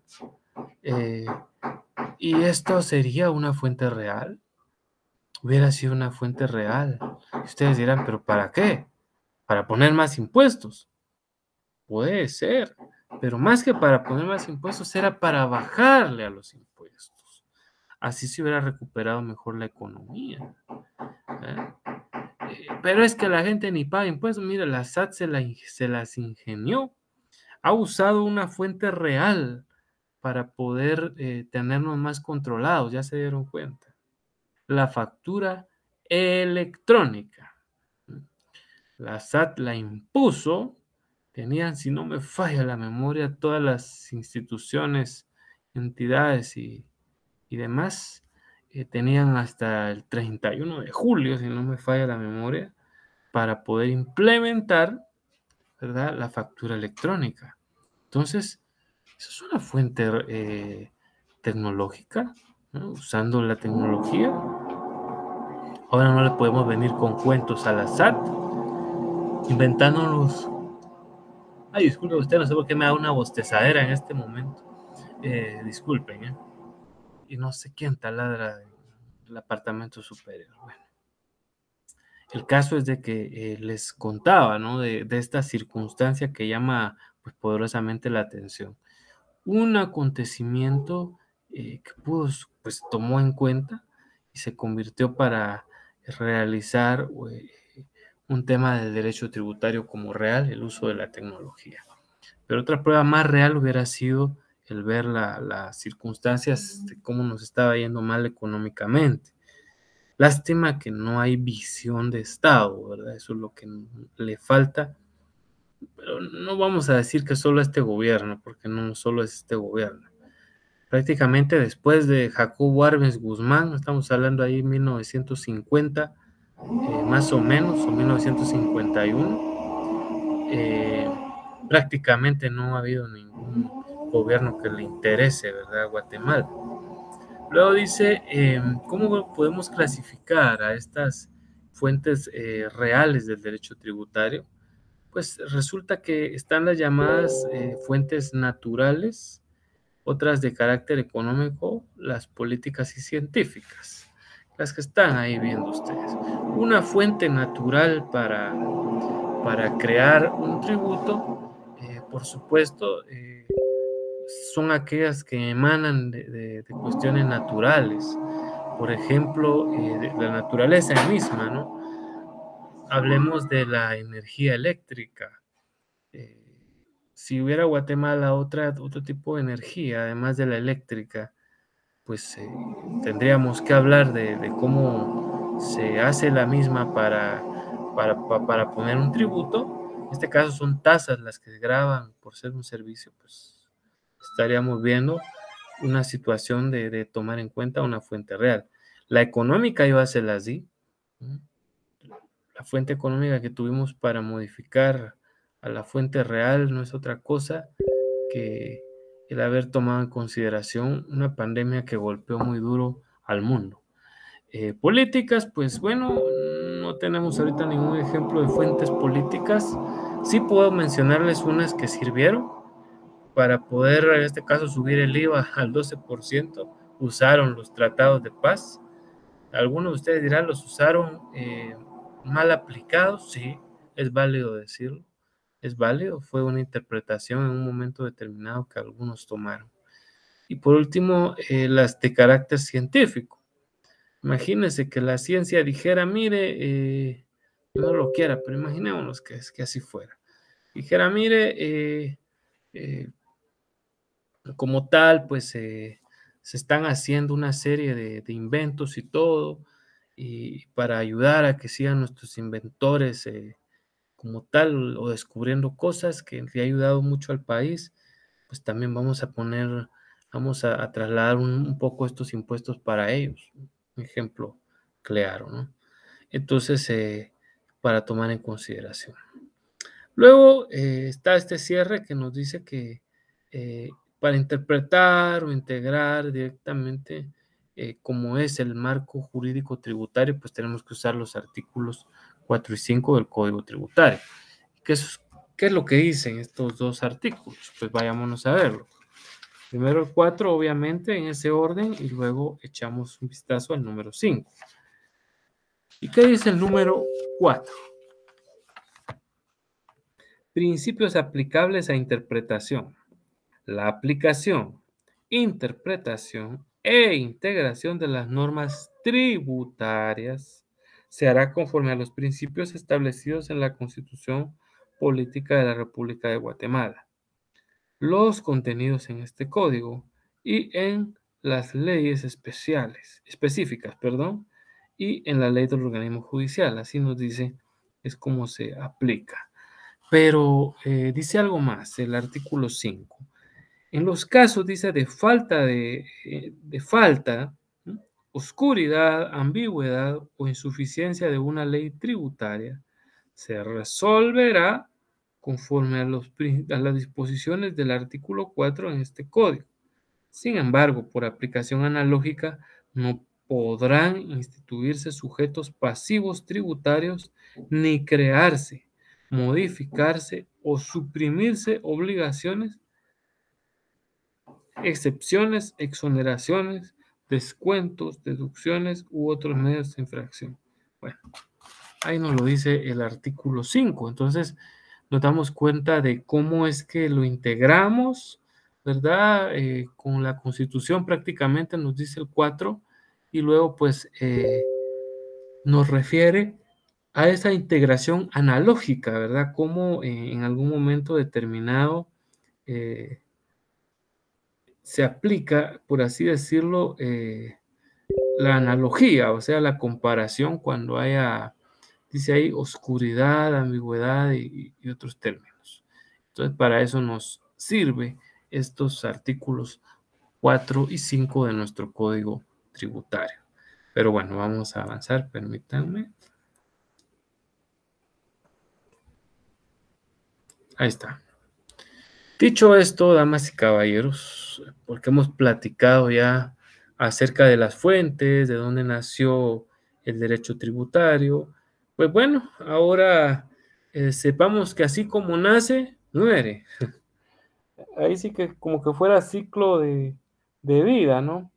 Eh, y esto sería una fuente real. Hubiera sido una fuente real. Y ustedes dirán, ¿pero para qué? ¿Para poner más impuestos? Puede ser. Pero más que para poner más impuestos, era para bajarle a los impuestos. Así se hubiera recuperado mejor la economía. ¿Eh? Pero es que la gente ni paga impuestos. Mira, la SAT se las ingenió. Ha usado una fuente real para poder tenernos más controlados, ya se dieron cuenta. La factura electrónica. La SAT la impuso, tenían, si no me falla la memoria, todas las instituciones entidades y demás tenían hasta el 31 de julio, si no me falla la memoria, para poder implementar, ¿verdad?, la factura electrónica. Entonces, eso es una fuente tecnológica, ¿no? Usando la tecnología. Ahora no le podemos venir con cuentos a la SAT, inventándonos. Ay, disculpe usted, no sé por qué me da una bostezadera en este momento. Disculpen, ¿eh? Y no sé quién taladra en el apartamento superior. Bueno, el caso es de que les contaba, ¿no?, de esta circunstancia que llama pues, poderosamente la atención. Un acontecimiento que pues, tomó en cuenta y se convirtió para realizar un tema del derecho tributario como real, el uso de la tecnología. Pero otra prueba más real hubiera sido el ver las circunstancias de cómo nos estaba yendo mal económicamente. Lástima que no hay visión de Estado, ¿verdad? Eso es lo que le falta. Pero no vamos a decir que solo este gobierno, porque no solo es este gobierno. Prácticamente después de Jacobo Arbenz Guzmán, estamos hablando ahí 1950, más o menos, o 1951, prácticamente no ha habido ningún gobierno que le interese, ¿verdad?, Guatemala. Luego dice, ¿cómo podemos clasificar a estas fuentes reales del derecho tributario? Pues resulta que están las llamadas fuentes naturales, otras de carácter económico, las políticas y científicas, las que están ahí viendo ustedes. Una fuente natural para crear un tributo, por supuesto, son aquellas que emanan de cuestiones naturales, por ejemplo, de la naturaleza misma, ¿no? Hablemos de la energía eléctrica. Eh, si hubiera Guatemala otro tipo de energía, además de la eléctrica, pues tendríamos que hablar de cómo se hace la misma para poner un tributo. En este caso son tasas las que se graban por ser un servicio, pues estaríamos viendo una situación de tomar en cuenta una fuente real. La económica iba a ser así. La fuente económica que tuvimos para modificar a la fuente real no es otra cosa que el haber tomado en consideración una pandemia que golpeó muy duro al mundo. Políticas, pues bueno, no tenemos ahorita ningún ejemplo de fuentes políticas. Sí puedo mencionarles unas que sirvieron para poder, en este caso, subir el IVA al 12%. Usaron los tratados de paz. Algunos de ustedes dirán, ¿los usaron mal aplicados? Sí, es válido decirlo. Es válido, fue una interpretación en un momento determinado que algunos tomaron. Y por último, las de carácter científico. Imagínense que la ciencia dijera, mire, yo no lo quiera, pero imaginémonos que así fuera. Dijera, mire, como tal, pues se están haciendo una serie de inventos y todo, y para ayudar a que sigan nuestros inventores como tal, o descubriendo cosas que le ha ayudado mucho al país, pues también vamos a trasladar un poco estos impuestos para ellos. Un ejemplo claro, ¿no? Entonces, para tomar en consideración. Luego está este cierre que nos dice que eh, para interpretar o integrar directamente como es el marco jurídico tributario, pues tenemos que usar los artículos 4 y 5 del Código Tributario. ¿Qué es lo que dicen estos dos artículos? Pues vayámonos a verlo. Primero el 4, obviamente, en ese orden, y luego echamos un vistazo al número 5. ¿Y qué dice el número 4? Principios aplicables a interpretación. La aplicación, interpretación e integración de las normas tributarias se hará conforme a los principios establecidos en la Constitución Política de la República de Guatemala, los contenidos en este código y en las leyes específicas, y en la ley del organismo judicial. Así nos dice, es como se aplica. Pero dice algo más, el artículo 5. En los casos, dice, de falta de falta, ¿no? Oscuridad, ambigüedad o insuficiencia de una ley tributaria, se resolverá conforme a las disposiciones del artículo 4 en este código. Sin embargo, por aplicación analógica, no podrán instituirse sujetos pasivos tributarios ni crearse, modificarse o suprimirse obligaciones, excepciones, exoneraciones, descuentos, deducciones u otros medios de infracción. Bueno, ahí nos lo dice el artículo 5. Entonces, nos damos cuenta de cómo es que lo integramos, ¿verdad? Con la Constitución prácticamente nos dice el 4 y luego pues nos refiere a esa integración analógica, ¿verdad? Cómo en algún momento determinado eh, se aplica, por así decirlo, la analogía, o sea, la comparación cuando haya, dice ahí, oscuridad, ambigüedad y otros términos. Entonces, para eso nos sirve estos artículos 4 y 5 de nuestro código tributario. Pero bueno, vamos a avanzar, permítanme. Ahí está. Dicho esto, damas y caballeros, porque hemos platicado ya acerca de las fuentes, de dónde nació el derecho tributario, pues bueno, ahora sepamos que así como nace, muere. Ahí sí que como que fuera ciclo de vida, ¿no?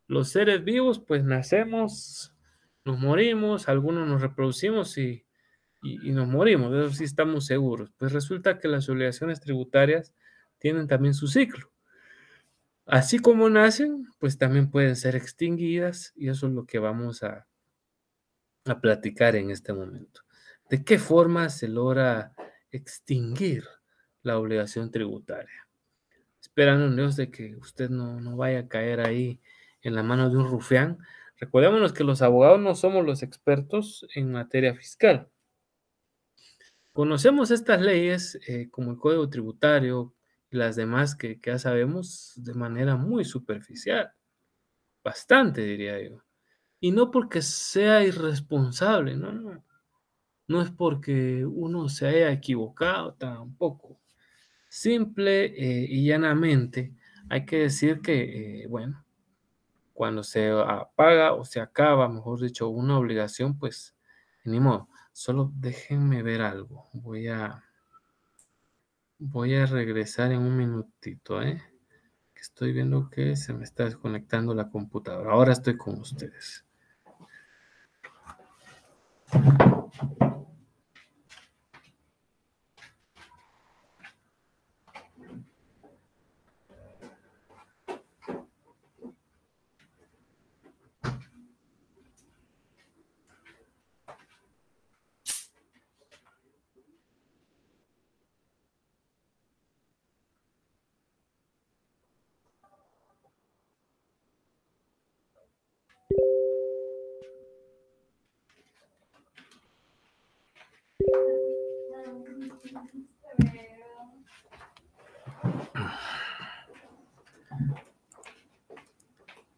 Los seres vivos, pues nacemos, nos morimos, algunos nos reproducimos y nos morimos, de eso sí estamos seguros. Pues resulta que las obligaciones tributarias tienen también su ciclo. Así como nacen, pues también pueden ser extinguidas y eso es lo que vamos a platicar en este momento. ¿De qué forma se logra extinguir la obligación tributaria? Esperando en Dios de que usted no vaya a caer ahí en la mano de un rufián. Recordémonos que los abogados no somos los expertos en materia fiscal. Conocemos estas leyes como el Código Tributario y las demás que ya sabemos de manera muy superficial, bastante diría yo. Y no porque sea irresponsable, no. No es porque uno se haya equivocado tampoco. Simple y llanamente hay que decir que, bueno, cuando se apaga o se acaba, mejor dicho, una obligación, pues, ni modo. Solo déjenme ver algo. Voy a regresar en un minutito, ¿eh? Que estoy viendo que se me está desconectando la computadora. Ahora estoy con ustedes.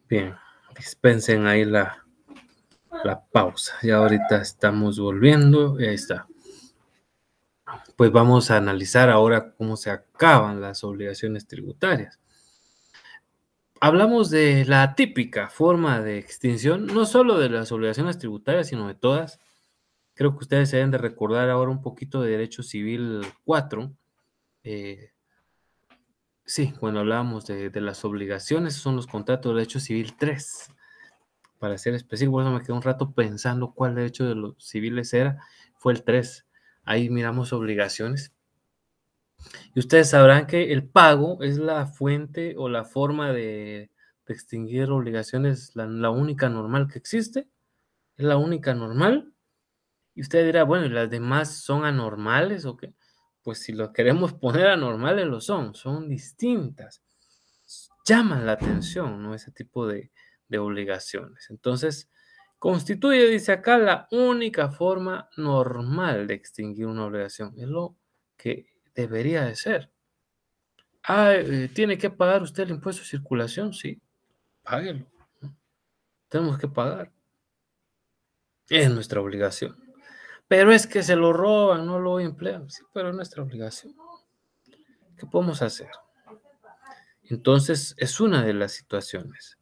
Bien, dispensen ahí la pausa. Ya ahorita estamos volviendo. Y ahí está. Pues vamos a analizar ahora cómo se acaban las obligaciones tributarias. Hablamos de la típica forma de extinción, no solo de las obligaciones tributarias, sino de todas. Creo que ustedes se deben de recordar ahora un poquito de Derecho Civil 4. Sí, cuando hablábamos de las obligaciones, son los contratos de Derecho Civil 3. Para ser específico, bueno, me quedé un rato pensando cuál derecho de los civiles era. Fue el 3. Ahí miramos obligaciones. Y ustedes sabrán que el pago es la fuente o la forma de extinguir obligaciones, la única normal que existe, es la única normal. Y usted dirá, bueno, ¿y las demás son anormales o qué? Pues si lo queremos poner anormales, lo son distintas. Llaman la atención, ¿no? Ese tipo de obligaciones. Entonces, constituye, dice acá, la única forma normal de extinguir una obligación. Es lo que debería de ser. ¿Tiene que pagar usted el impuesto de circulación? Sí, páguelo, ¿no? Tenemos que pagar. Es nuestra obligación. Pero es que se lo roban, no lo emplean. Sí, pero es nuestra obligación. ¿Qué podemos hacer? Entonces, es una de las situaciones.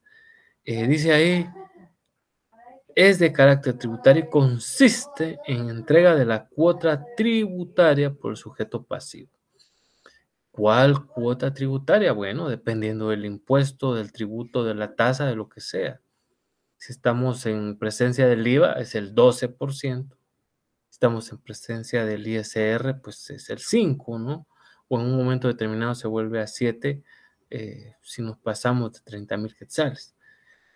Dice ahí, es de carácter tributario y consiste en entrega de la cuota tributaria por el sujeto pasivo. ¿Cuál cuota tributaria? Bueno, dependiendo del impuesto, del tributo, de la tasa, de lo que sea. Si estamos en presencia del IVA, es el 12%. Si estamos en presencia del ISR, pues es el 5%, ¿no? O en un momento determinado se vuelve a 7%, si nos pasamos de 30,000 quetzales.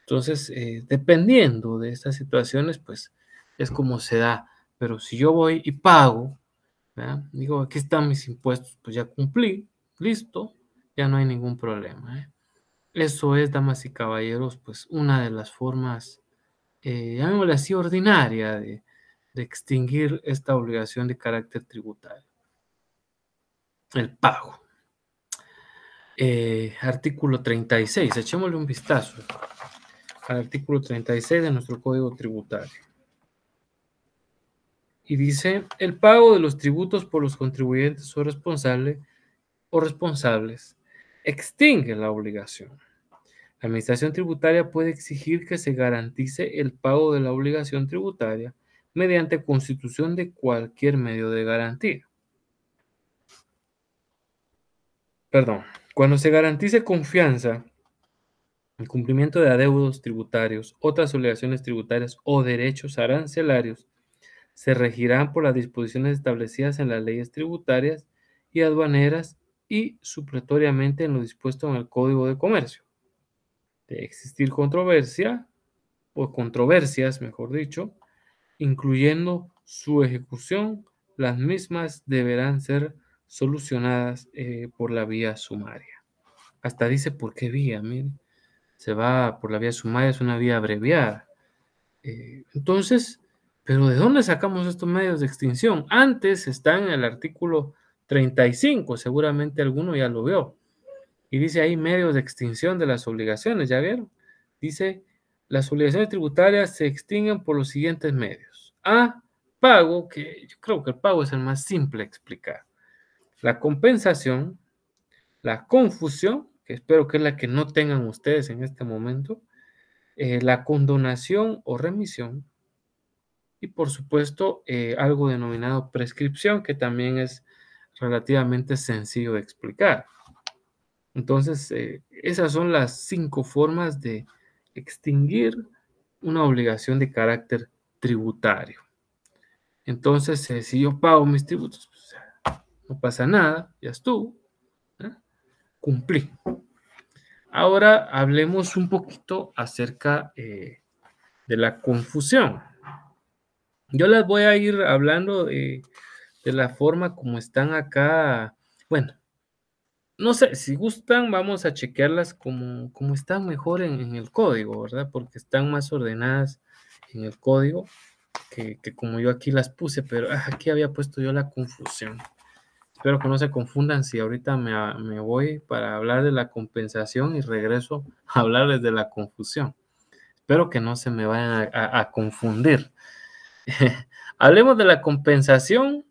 Entonces, dependiendo de estas situaciones, pues es como se da. Pero si yo voy y pago, ¿verdad? Digo, aquí están mis impuestos, pues ya cumplí, listo, ya no hay ningún problema, ¿eh? Eso es, damas y caballeros, pues una de las formas, llamémosle así, ordinaria de extinguir esta obligación de carácter tributario, el pago. Artículo 36, echémosle un vistazo al artículo 36 de nuestro Código Tributario. Y dice, el pago de los tributos por los contribuyentes o responsables extingue la obligación. La Administración Tributaria puede exigir que se garantice el pago de la obligación tributaria mediante constitución de cualquier medio de garantía. Perdón, cuando se garantice confianza, el cumplimiento de adeudos tributarios, otras obligaciones tributarias o derechos arancelarios se regirán por las disposiciones establecidas en las leyes tributarias y aduaneras y supletoriamente en lo dispuesto en el Código de Comercio. De existir controversia, o controversias, mejor dicho, incluyendo su ejecución, las mismas deberán ser solucionadas por la vía sumaria. Hasta dice por qué vía, mire. Se va por la vía sumaria, es una vía abreviada. Entonces, ¿pero de dónde sacamos estos medios de extinción? Antes está en el artículo 35, seguramente alguno ya lo vio. Y dice ahí medios de extinción de las obligaciones, ¿ya vieron? Dice, las obligaciones tributarias se extinguen por los siguientes medios. A, pago, que yo creo que el pago es el más simple de explicar. La compensación, la confusión, que espero que es la que no tengan ustedes en este momento, la condonación o remisión, y por supuesto algo denominado prescripción, que también es relativamente sencillo de explicar. Entonces, esas son las 5 formas de extinguir una obligación de carácter tributario. Entonces, si yo pago mis tributos, pues, no pasa nada, ya estuvo, ¿eh? Cumplí. Ahora hablemos un poquito acerca de la confusión. Yo les voy a ir hablando de la forma como están acá. Bueno, no sé, si gustan, vamos a chequearlas como están mejor en el código, ¿verdad? Porque están más ordenadas en el código que como yo aquí las puse, pero aquí había puesto yo la confusión. Espero que no se confundan si ahorita me voy para hablar de la compensación y regreso a hablarles de la confusión. Espero que no se me vayan a confundir. Hablemos de la compensación.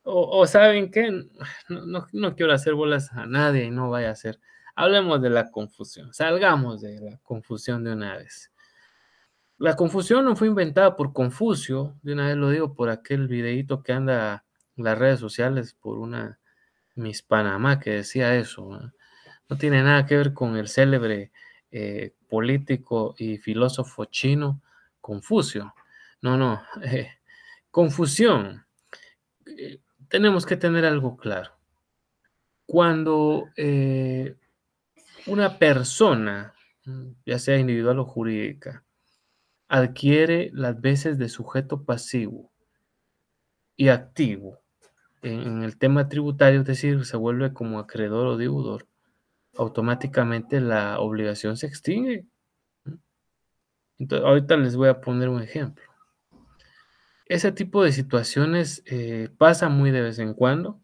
O saben qué, no quiero hacer bolas a nadie y no vaya a ser. Hablemos de la confusión, salgamos de la confusión de una vez. La confusión no fue inventada por Confucio, de una vez lo digo por aquel videíto que anda en las redes sociales por una Miss Panamá que decía eso, ¿no? No tiene nada que ver con el célebre político y filósofo chino Confucio. No, confusión. Eh, Tenemos que tener algo claro. Cuando una persona, ya sea individual o jurídica, adquiere las veces de sujeto pasivo y activo en el tema tributario, es decir, se vuelve como acreedor o deudor, automáticamente la obligación se extingue. Entonces, ahorita les voy a poner un ejemplo. Ese tipo de situaciones pasa muy de vez en cuando,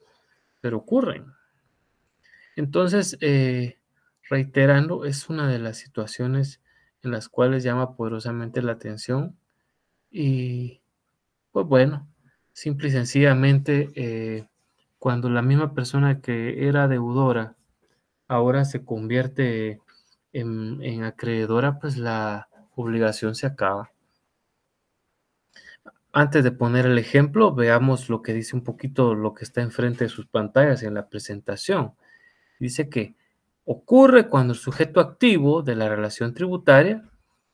pero ocurren. Entonces, reiterando, es una de las situaciones en las cuales llama poderosamente la atención y, pues bueno, simple y sencillamente, cuando la misma persona que era deudora ahora se convierte en acreedora, pues la obligación se acaba. Antes de poner el ejemplo, veamos lo que dice un poquito lo que está enfrente de sus pantallas en la presentación. Dice que ocurre cuando el sujeto activo de la relación tributaria,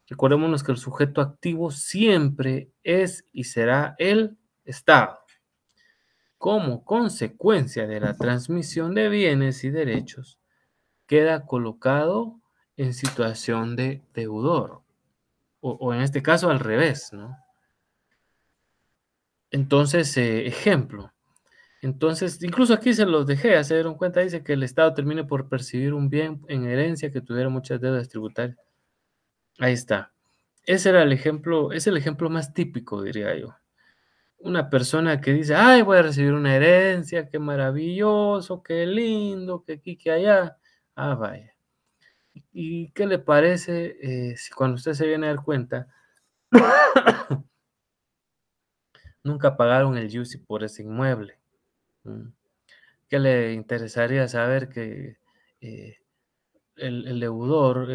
recordémonos que el sujeto activo siempre es y será el Estado, como consecuencia de la transmisión de bienes y derechos, queda colocado en situación de deudor, o en este caso al revés, ¿no? Entonces, ejemplo. Entonces, incluso aquí se los dejé, ya se dieron cuenta, dice que el Estado termine por percibir un bien en herencia que tuviera muchas deudas tributarias. Ahí está. Ese era el ejemplo, es el ejemplo más típico, diría yo. Una persona que dice, ay, voy a recibir una herencia, qué maravilloso, qué lindo, que aquí, que allá. Ah, vaya. ¿Y qué le parece si cuando usted se viene a dar cuenta, nunca pagaron el IUSI por ese inmueble? ¿Mm? ¿Qué le interesaría saber que eh, el deudor,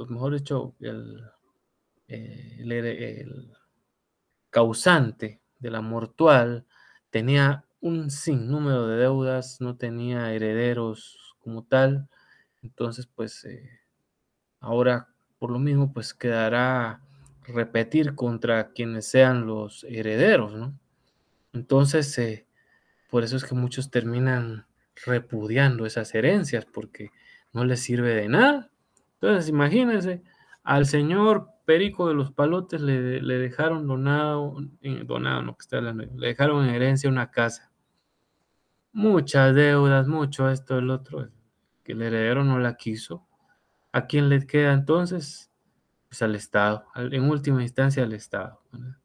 mejor dicho, el causante de la mortual tenía un sinnúmero de deudas, no tenía herederos como tal, entonces pues ahora por lo mismo pues quedará repetir contra quienes sean los herederos, ¿no? Entonces por eso es que muchos terminan repudiando esas herencias porque no les sirve de nada. Entonces, imagínense, al señor Perico de los Palotes le dejaron donado, no, que está hablando, le dejaron en herencia una casa. Muchas deudas, mucho esto, el otro, que el heredero no la quiso. ¿A quién le queda entonces? Pues al Estado, en última instancia al Estado, ¿verdad?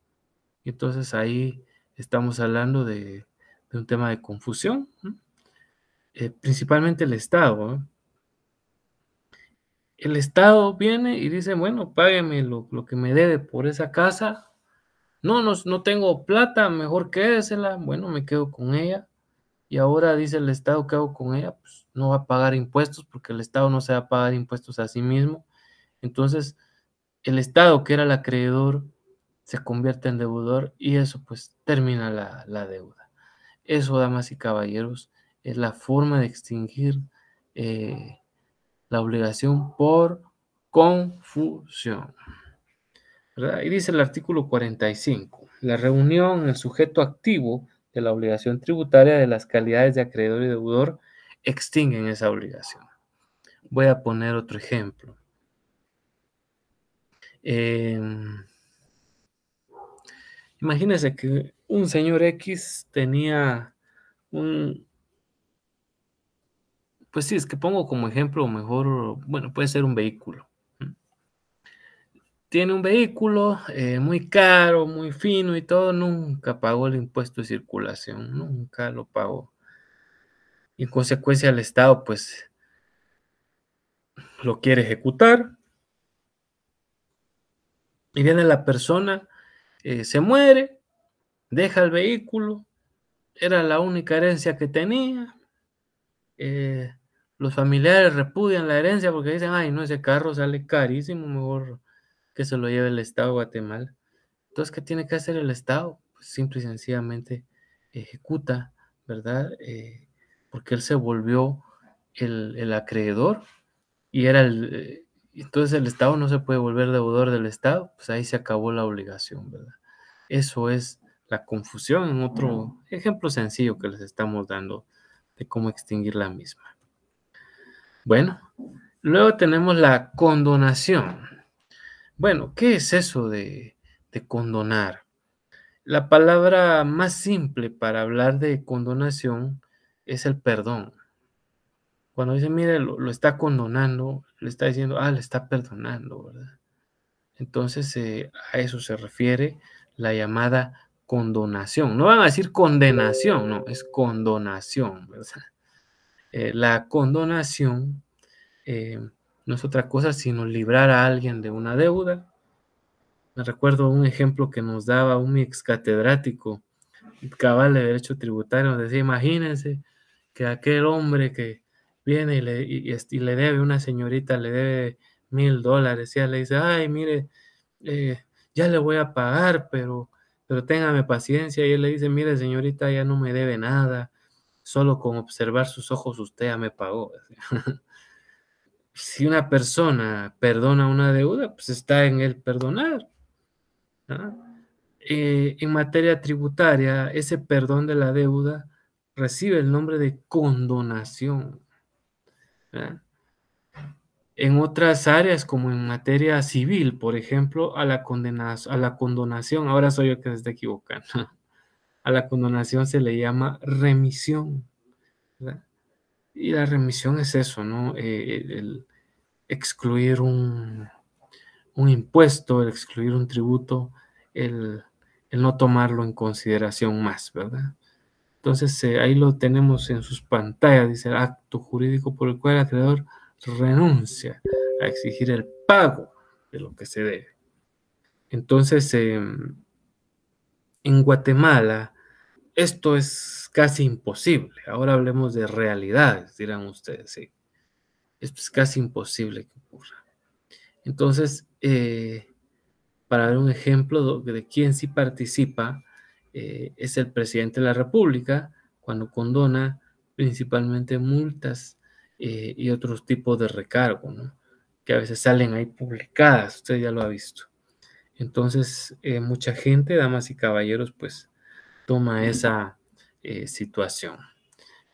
Y entonces ahí estamos hablando de un tema de confusión, ¿no? Principalmente el Estado, ¿no? El Estado viene y dice, bueno, págueme lo que me debe por esa casa. No tengo plata, mejor quédesela. Bueno, me quedo con ella. Y ahora dice el Estado, ¿qué hago con ella? Pues no va a pagar impuestos porque el Estado no se va a pagar impuestos a sí mismo. Entonces, el Estado, que era el acreedor, se convierte en deudor y eso pues termina la deuda. Eso, damas y caballeros, es la forma de extinguir eh, la obligación por confusión, ¿verdad? Y dice el artículo 45, la reunión, el sujeto activo de la obligación tributaria de las calidades de acreedor y deudor extinguen esa obligación. Voy a poner otro ejemplo. Imagínese que un señor X tenía un, pues sí, es que pongo como ejemplo mejor, bueno, puede ser un vehículo. Tiene un vehículo muy caro, muy fino y todo, nunca pagó el impuesto de circulación, nunca lo pagó. Y en consecuencia el Estado pues lo quiere ejecutar y viene la persona, se muere, deja el vehículo, era la única herencia que tenía. eh, los familiares repudian la herencia porque dicen, ay, no, ese carro sale carísimo, mejor que se lo lleve el Estado de Guatemala. Entonces, ¿qué tiene que hacer el Estado? Pues simple y sencillamente ejecuta, ¿verdad? Porque él se volvió el acreedor y era entonces el Estado no se puede volver deudor del Estado, pues ahí se acabó la obligación, ¿verdad? Eso es la confusión en otro ejemplo sencillo que les estamos dando de cómo extinguir la misma. Bueno, luego tenemos la condonación. Bueno, ¿qué es eso de condonar? La palabra más simple para hablar de condonación es el perdón. Cuando dice, mire, lo está condonando, le está diciendo, le está perdonando, ¿verdad? Entonces, a eso se refiere la llamada condonación. No van a decir condenación, no, es condonación, ¿verdad? La condonación no es otra cosa sino librar a alguien de una deuda. Me recuerdo un ejemplo que nos daba un ex catedrático cabal de derecho tributario, nos decía, imagínense que aquel hombre que viene y le debe, una señorita le debe $1,000, y ella le dice, ay, mire, ya le voy a pagar, pero téngame paciencia, y él le dice, mire, señorita, ya no me debe nada, solo con observar sus ojos usted ya me pagó. Si una persona perdona una deuda, pues está en el perdonar, ¿ah? En materia tributaria, ese perdón de la deuda recibe el nombre de condonación, ¿verdad? En otras áreas, como en materia civil, por ejemplo, a la condonación, ahora soy yo que se está equivocando, a la condonación se le llama remisión, ¿verdad? Y la remisión es eso, ¿no? El excluir un impuesto, el excluir un tributo, el, el no tomarlo en consideración más, ¿verdad? Entonces, ahí lo tenemos en sus pantallas, dice el acto jurídico por el cual el acreedor renuncia a exigir el pago de lo que se debe. Entonces, en Guatemala, esto es casi imposible. Ahora hablemos de realidades, dirán ustedes, sí. Esto es casi imposible que ocurra. Entonces, para dar un ejemplo de quién sí participa, es el presidente de la República cuando condona principalmente multas y otros tipos de recargo, ¿no? Que a veces salen ahí publicadas, usted ya lo ha visto. Entonces, mucha gente, damas y caballeros, pues toma esa situación.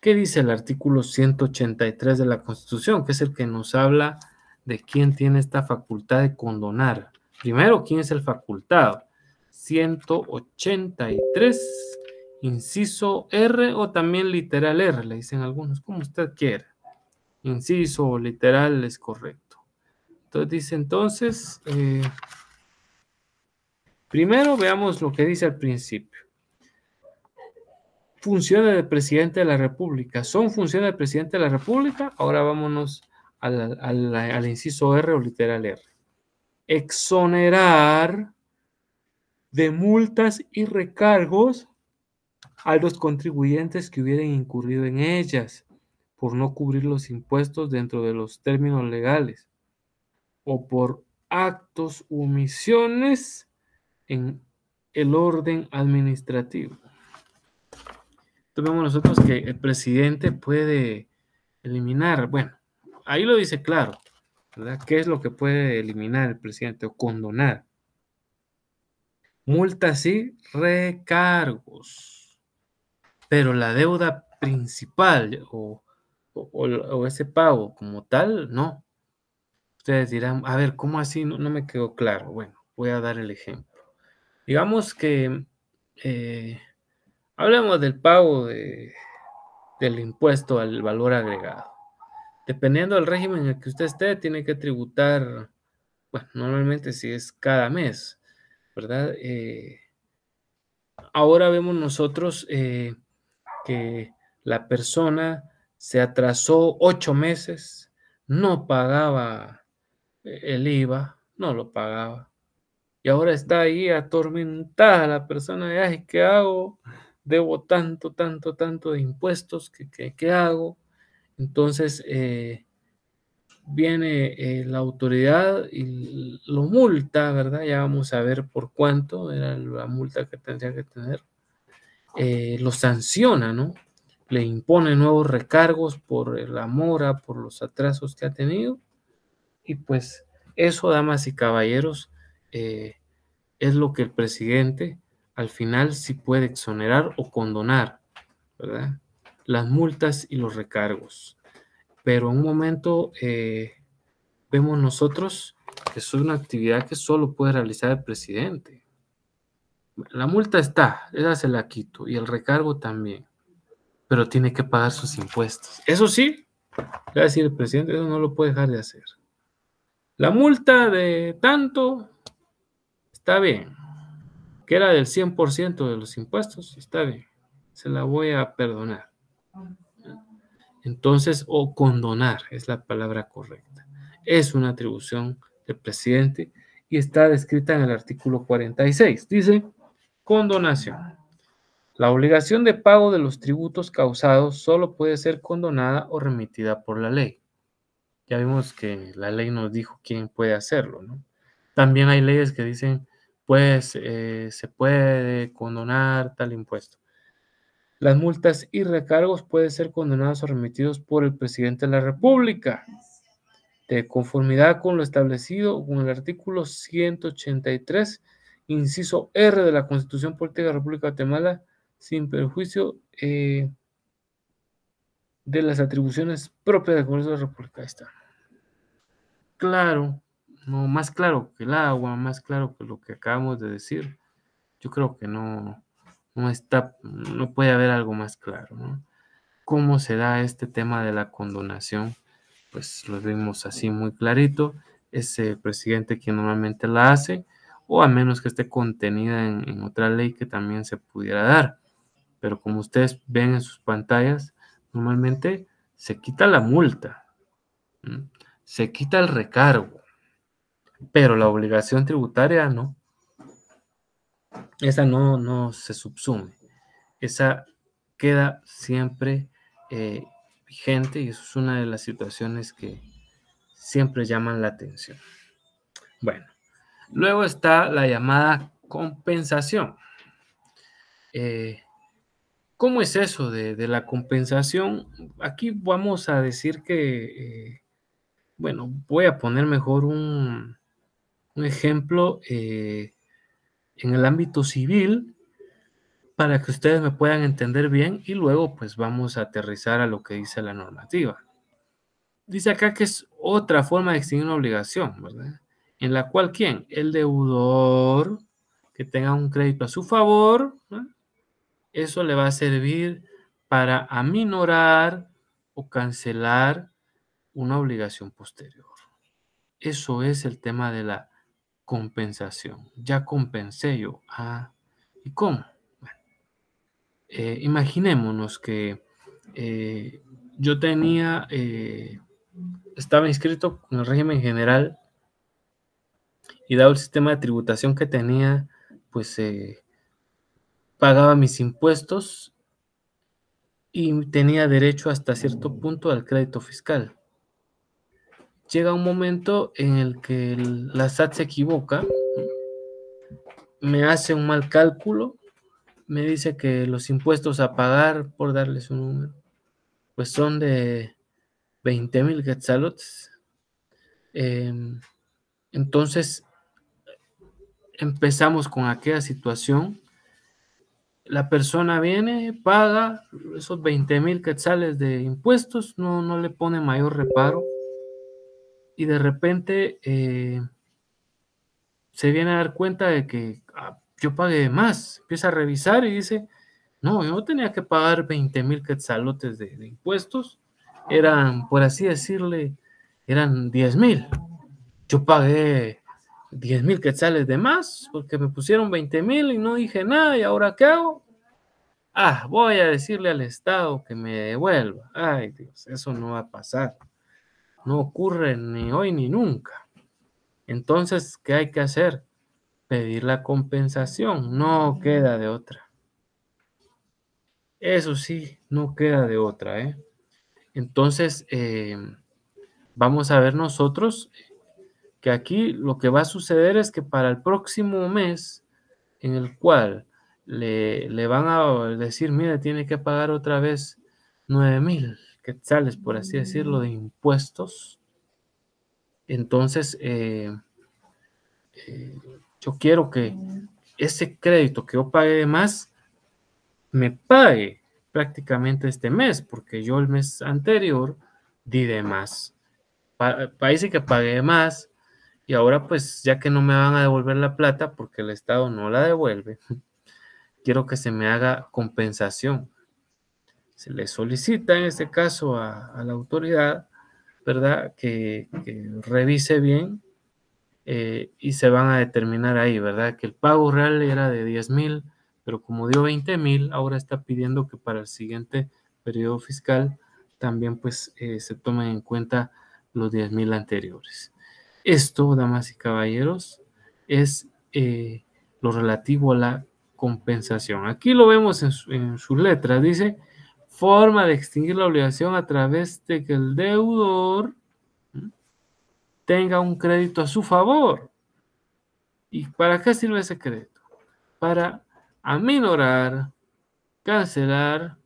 ¿Qué dice el artículo 183 de la Constitución? Que es el que nos habla de quién tiene esta facultad de condonar. Primero, ¿quién es el facultado? 183, inciso R o también literal R, le dicen algunos, como usted quiera. Inciso o literal es correcto. Entonces dice primero veamos lo que dice al principio. Funciones del presidente de la República. ¿Son funciones del presidente de la República? Ahora vámonos al inciso R o literal R. Exonerar de multas y recargos a los contribuyentes que hubieran incurrido en ellas por no cubrir los impuestos dentro de los términos legales o por actos u omisiones en el orden administrativo. Entonces vemos nosotros que el presidente puede eliminar, bueno, ahí lo dice claro, ¿verdad? ¿Qué es lo que puede eliminar el presidente o condonar? Multas y recargos, pero la deuda principal o ese pago como tal, no. Ustedes dirán, a ver, ¿cómo así? No me quedó claro. Bueno, voy a dar el ejemplo. Digamos que hablemos del pago del impuesto al valor agregado. Dependiendo del régimen en el que usted esté, tiene que tributar, bueno, normalmente si es cada mes, ¿verdad? Ahora vemos nosotros que la persona se atrasó 8 meses, no pagaba el IVA, no lo pagaba. Y ahora está ahí atormentada la persona, de, ay, ¿qué hago? Debo tanto, tanto, tanto de impuestos, ¿qué hago? Entonces, viene la autoridad y lo multa, ¿verdad? Ya vamos a ver por cuánto era la multa que tendría que tener. Lo sanciona, ¿no? Le impone nuevos recargos por la mora, por los atrasos que ha tenido. Y pues eso, damas y caballeros, es lo que el presidente al final sí puede exonerar o condonar, ¿verdad? Las multas y los recargos. Pero en un momento vemos nosotros que es una actividad que solo puede realizar el presidente. La multa está, esa se la quito, y el recargo también, pero tiene que pagar sus impuestos. Eso sí, le va a decir el presidente, eso no lo puede dejar de hacer. La multa de tanto está bien, que era del 100% de los impuestos, está bien, se la voy a perdonar. Entonces, o condonar es la palabra correcta. Es una atribución del presidente y está descrita en el artículo 46. Dice, condonación. La obligación de pago de los tributos causados solo puede ser condonada o remitida por la ley. Ya vimos que la ley nos dijo quién puede hacerlo, ¿no? También hay leyes que dicen, pues, se puede condonar tal impuesto. Las multas y recargos pueden ser condonados o remitidos por el presidente de la República, de conformidad con lo establecido con el artículo 183, inciso R de la Constitución Política de la República de Guatemala, sin perjuicio de las atribuciones propias del Congreso de la República. Ahí está. Claro, no, más claro que el agua, más claro que lo que acabamos de decir. Yo creo que no puede haber algo más claro, ¿no? ¿Cómo se da este tema de la condonación? Pues lo vimos así muy clarito. Es el presidente quien normalmente la hace, o a menos que esté contenida en otra ley que también se pudiera dar. Pero como ustedes ven en sus pantallas, normalmente se quita la multa, ¿m? Se quita el recargo, pero la obligación tributaria no. Esa no se subsume. Esa queda siempre vigente y eso es una de las situaciones que siempre llaman la atención. Bueno, luego está la llamada compensación. ¿Cómo es eso de la compensación? Aquí vamos a decir que, bueno, voy a poner mejor un ejemplo en el ámbito civil para que ustedes me puedan entender bien y luego pues vamos a aterrizar a lo que dice la normativa. Dice acá que es otra forma de extinguir una obligación, ¿verdad? En la cual, ¿quién? El deudor que tenga un crédito a su favor, ¿no? Eso le va a servir para aminorar o cancelar una obligación posterior. Eso es el tema de la compensación. Ya compensé yo. Ah, ¿y cómo? Bueno, imaginémonos que yo estaba inscrito en el régimen general y dado el sistema de tributación que tenía, pues pagaba mis impuestos y tenía derecho hasta cierto punto al crédito fiscal. Llega un momento en el que la SAT se equivoca, me hace un mal cálculo, me dice que los impuestos a pagar, por darles un número, pues son de 20,000 quetzalotes. Entonces empezamos con aquella situación. La persona viene, paga esos 20,000 quetzales de impuestos, no le pone mayor reparo y de repente se viene a dar cuenta de que yo pagué más. Empieza a revisar y dice, no, yo no tenía que pagar 20,000 quetzalotes de impuestos, eran, por así decirle, eran 10,000. Yo pagué 10,000 quetzales de más porque me pusieron 20,000 y no dije nada. ¿Y ahora qué hago? Voy a decirle al Estado que me devuelva. Ay, Dios, eso no va a pasar. No ocurre ni hoy ni nunca. Entonces, ¿qué hay que hacer? Pedir la compensación. No queda de otra. Eso sí, no queda de otra, ¿eh? Entonces, vamos a ver nosotros que aquí lo que va a suceder es que para el próximo mes en el cual le van a decir, mire, tiene que pagar otra vez 9,000 quetzales, por así decirlo, de impuestos. Entonces, yo quiero que ese crédito que yo pagué de más me pague prácticamente este mes, porque yo el mes anterior di de más. Parece que pagué más y ahora pues ya que no me van a devolver la plata porque el Estado no la devuelve, quiero que se me haga compensación. Se le solicita en este caso a la autoridad, ¿verdad? Que revise bien y se van a determinar ahí, ¿verdad? Que el pago real era de 10,000, pero como dio 20,000, ahora está pidiendo que para el siguiente periodo fiscal también pues se tomen en cuenta los 10,000 anteriores. Esto, damas y caballeros, es lo relativo a la compensación. Aquí lo vemos en sus letras, dice forma de extinguir la obligación a través de que el deudor tenga un crédito a su favor. ¿Y para qué sirve ese crédito? Para aminorar, cancelar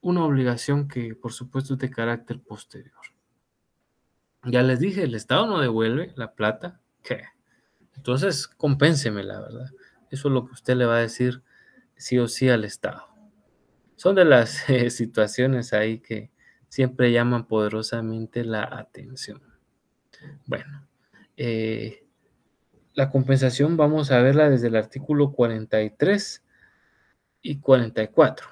una obligación que por supuesto es de carácter posterior. Ya les dije, el Estado no devuelve la plata. ¿Qué? Entonces, compénseme, la verdad. Eso es lo que usted le va a decir sí o sí al Estado. Son de las situaciones ahí que siempre llaman poderosamente la atención. Bueno, la compensación vamos a verla desde el artículo 43 y 44.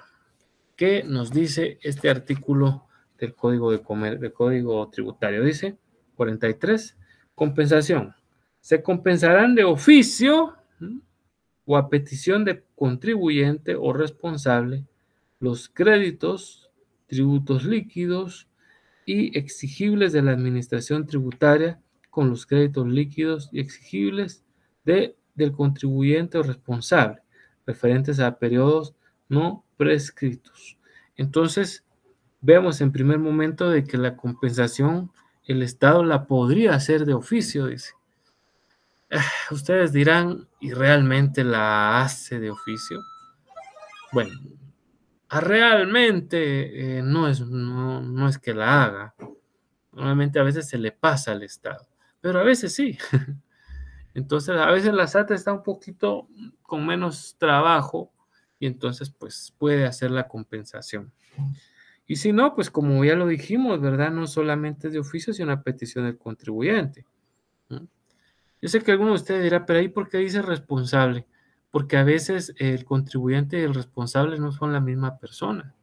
¿Qué nos dice este artículo del del Código Tributario? Dice 43, compensación. Se compensarán de oficio o a petición de contribuyente o responsable los créditos, tributos líquidos y exigibles de la administración tributaria con los créditos líquidos y exigibles del contribuyente o responsable, referentes a periodos no prescritos. Entonces, vemos en primer momento de que la compensación el Estado la podría hacer de oficio, dice. Ustedes dirán, ¿y realmente la hace de oficio? Bueno, realmente no es que la haga. Normalmente a veces se le pasa al Estado, pero a veces sí. Entonces, a veces la SAT está un poquito con menos trabajo y entonces pues puede hacer la compensación. Y si no, pues como ya lo dijimos, ¿verdad? No solamente es de oficio, sino una petición del contribuyente. Yo sé que alguno de ustedes dirá, pero ahí ¿por qué dice responsable? Porque a veces el contribuyente y el responsable no son la misma persona.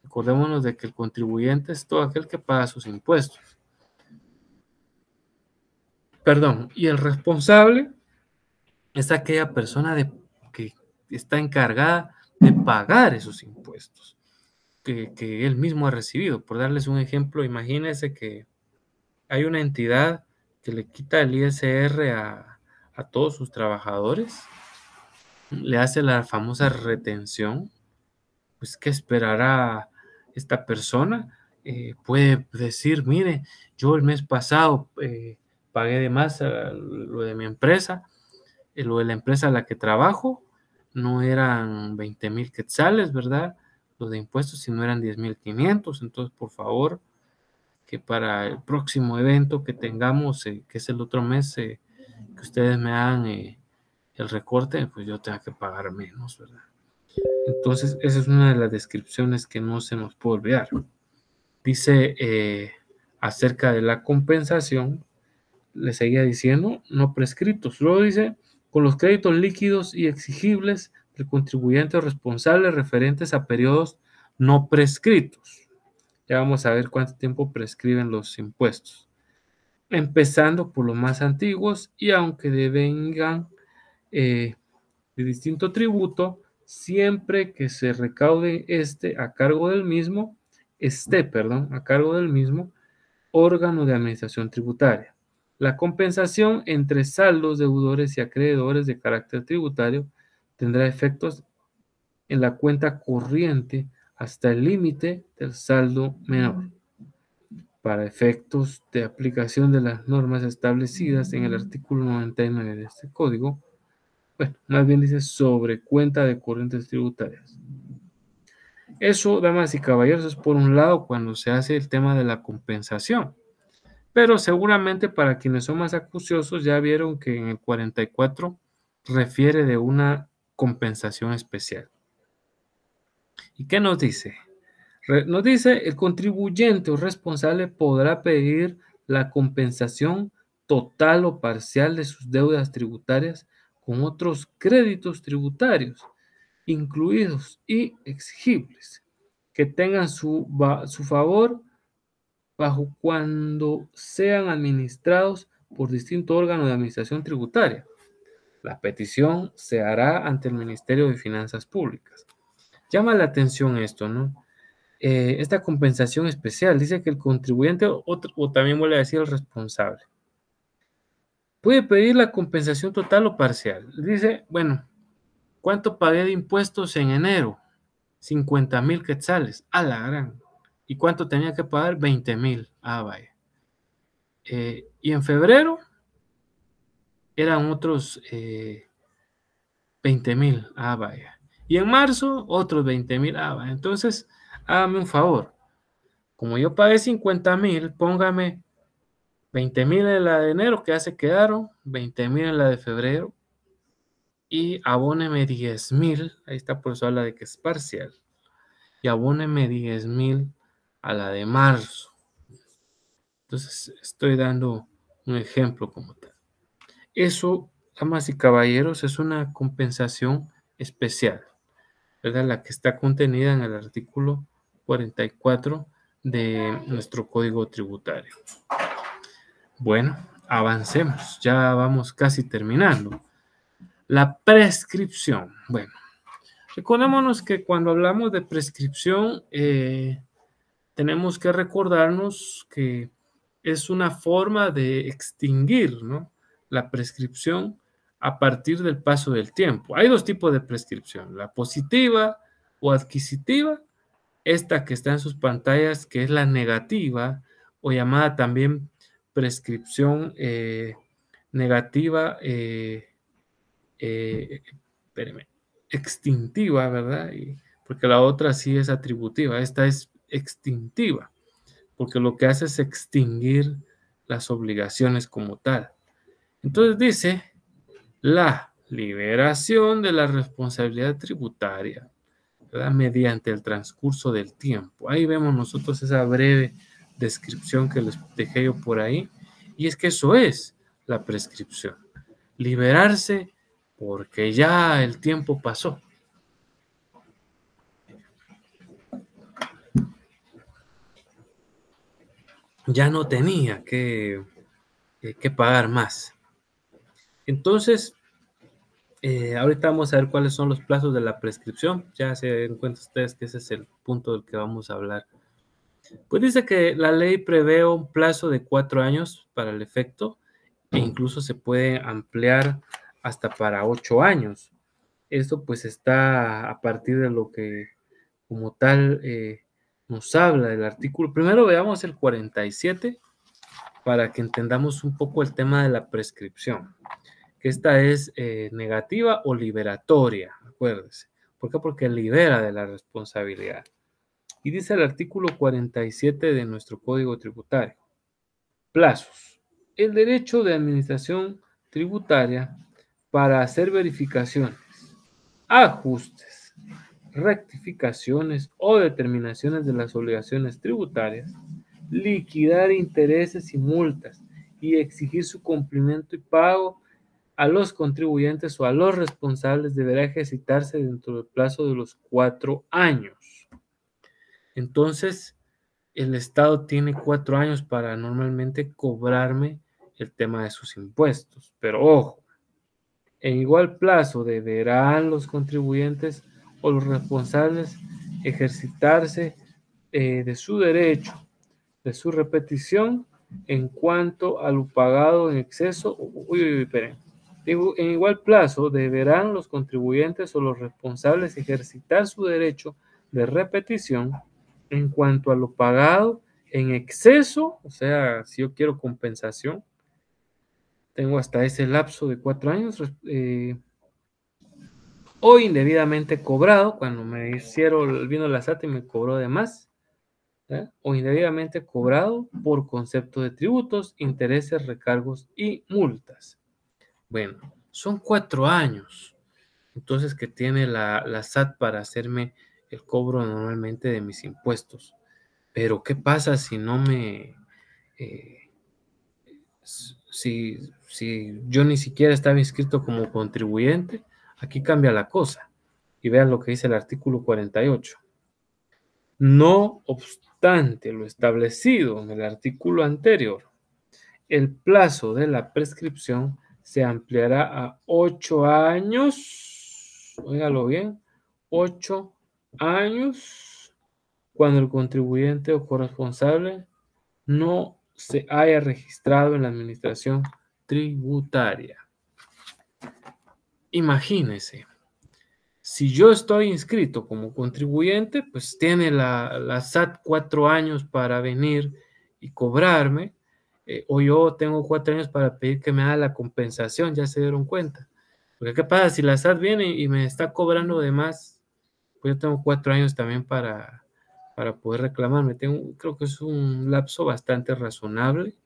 Acordémonos de que el contribuyente es todo aquel que paga sus impuestos. Perdón, y el responsable es aquella persona que está encargada de pagar esos impuestos que él mismo ha recibido. Por darles un ejemplo, imagínense que hay una entidad que le quita el ISR a todos sus trabajadores, le hace la famosa retención. Pues, ¿qué esperará esta persona? Puede decir, mire, yo el mes pasado pagué de más lo de mi empresa, lo de la empresa a la que trabajo, no eran 20,000 quetzales, ¿verdad? Los de impuestos, sino eran 10,500. Entonces, por favor, que para el próximo evento que tengamos, que es el otro mes, que ustedes me hagan el recorte, pues yo tenga que pagar menos, ¿verdad? Entonces, esa es una de las descripciones que no se nos puede olvidar. Dice acerca de la compensación, le seguía diciendo, no prescritos. Luego dice, con los créditos líquidos y exigibles del contribuyente responsable referentes a periodos no prescritos. Ya vamos a ver cuánto tiempo prescriben los impuestos. Empezando por los más antiguos y aunque devengan de distinto tributo, siempre que se recaude a cargo del mismo, a cargo del mismo órgano de administración tributaria. La compensación entre saldos, deudores y acreedores de carácter tributario tendrá efectos en la cuenta corriente hasta el límite del saldo menor. Para efectos de aplicación de las normas establecidas en el artículo 99 de este código, bueno, más bien dice sobre cuenta de corrientes tributarias. Eso, damas y caballeros, es por un lado cuando se hace el tema de la compensación. Pero seguramente para quienes son más acuciosos ya vieron que en el 44 refiere de una compensación especial. ¿Y qué nos dice? Nos dice, el contribuyente o responsable podrá pedir la compensación total o parcial de sus deudas tributarias con otros créditos tributarios, incluidos y exigibles, que tengan su favor bajo cuando sean administrados por distinto órgano de administración tributaria. La petición se hará ante el Ministerio de Finanzas Públicas. Llama la atención esto, ¿no? esta compensación especial. Dice que el contribuyente o también vuelve a decir el responsable puede pedir la compensación total o parcial. Dice, bueno, ¿cuánto pagué de impuestos en enero? 50,000 quetzales. A la gran. ¿Y cuánto tenía que pagar? 20,000. Ah, vaya. Y en febrero eran otros 20,000. Ah, vaya. Y en marzo otros 20,000. Ah, vaya. Entonces, hágame un favor. Como yo pagué 50,000, póngame 20,000 en la de enero, que ya se quedaron, 20,000 en la de febrero, y abóneme 10,000, ahí está, por eso habla de que es parcial, y abóneme 10,000 a la de marzo. Entonces, estoy dando un ejemplo como tal. Eso, damas y caballeros, es una compensación especial, ¿verdad? La que está contenida en el artículo 44 de nuestro Código Tributario. Bueno, avancemos, ya vamos casi terminando. La prescripción. Bueno, recordémonos que cuando hablamos de prescripción, tenemos que recordarnos que es una forma de extinguir, ¿no?, la prescripción a partir del paso del tiempo. Hay dos tipos de prescripción, la positiva o adquisitiva, esta que está en sus pantallas, que es la negativa o llamada también prescripción negativa, espéreme, extintiva, ¿verdad? Porque la otra sí es atributiva, esta es extintiva, porque lo que hace es extinguir las obligaciones como tal. Entonces dice, la liberación de la responsabilidad tributaria, ¿verdad?, mediante el transcurso del tiempo. Ahí vemos nosotros esa breve descripción que les dejé yo por ahí, y es que eso es la prescripción, liberarse porque ya el tiempo pasó. Ya no tenía que pagar más. Entonces, ahorita vamos a ver cuáles son los plazos de la prescripción. Ya se den cuenta ustedes que ese es el punto del que vamos a hablar. Pues dice que la ley prevé un plazo de 4 años para el efecto e incluso se puede ampliar hasta para 8 años. Esto pues está a partir de lo que como tal nos habla el artículo. Primero veamos el 47 para que entendamos un poco el tema de la prescripción, que esta es negativa o liberatoria, acuérdense. ¿Por qué? Porque libera de la responsabilidad. Y dice el artículo 47 de nuestro Código Tributario. Plazos. El derecho de administración tributaria para hacer verificaciones, ajustes, rectificaciones o determinaciones de las obligaciones tributarias, liquidar intereses y multas y exigir su cumplimiento y pago a los contribuyentes o a los responsables deberá ejercitarse dentro del plazo de los 4 años. Entonces, el Estado tiene 4 años para normalmente cobrarme el tema de sus impuestos. Pero ojo, en igual plazo deberán los contribuyentes o los responsables ejercitarse de su derecho, de su repetición en cuanto a lo pagado en exceso. Esperen. En igual plazo deberán los contribuyentes o los responsables ejercitar su derecho de repetición en cuanto a lo pagado en exceso, o sea, si yo quiero compensación, tengo hasta ese lapso de 4 años, o indebidamente cobrado, cuando me hicieron, vino la SAT y me cobró de más, ¿eh?, o indebidamente cobrado por concepto de tributos, intereses, recargos y multas. Bueno, son 4 años, entonces, que tiene la SAT para hacerme el cobro normalmente de mis impuestos. Pero, ¿qué pasa si no me... si yo ni siquiera estaba inscrito como contribuyente? Aquí cambia la cosa. Y vean lo que dice el artículo 48. No obstante lo establecido en el artículo anterior, el plazo de la prescripción se ampliará a 8 años. Óigalo bien, 8 años cuando el contribuyente o corresponsable no se haya registrado en la administración tributaria. Imagínese, si yo estoy inscrito como contribuyente, pues tiene la SAT 4 años para venir y cobrarme, o yo tengo 4 años para pedir que me haga la compensación, ya se dieron cuenta. Porque ¿qué pasa? Si la SAT viene y me está cobrando de más, pues yo tengo 4 años también para poder reclamarme. Creo que es un lapso bastante razonable,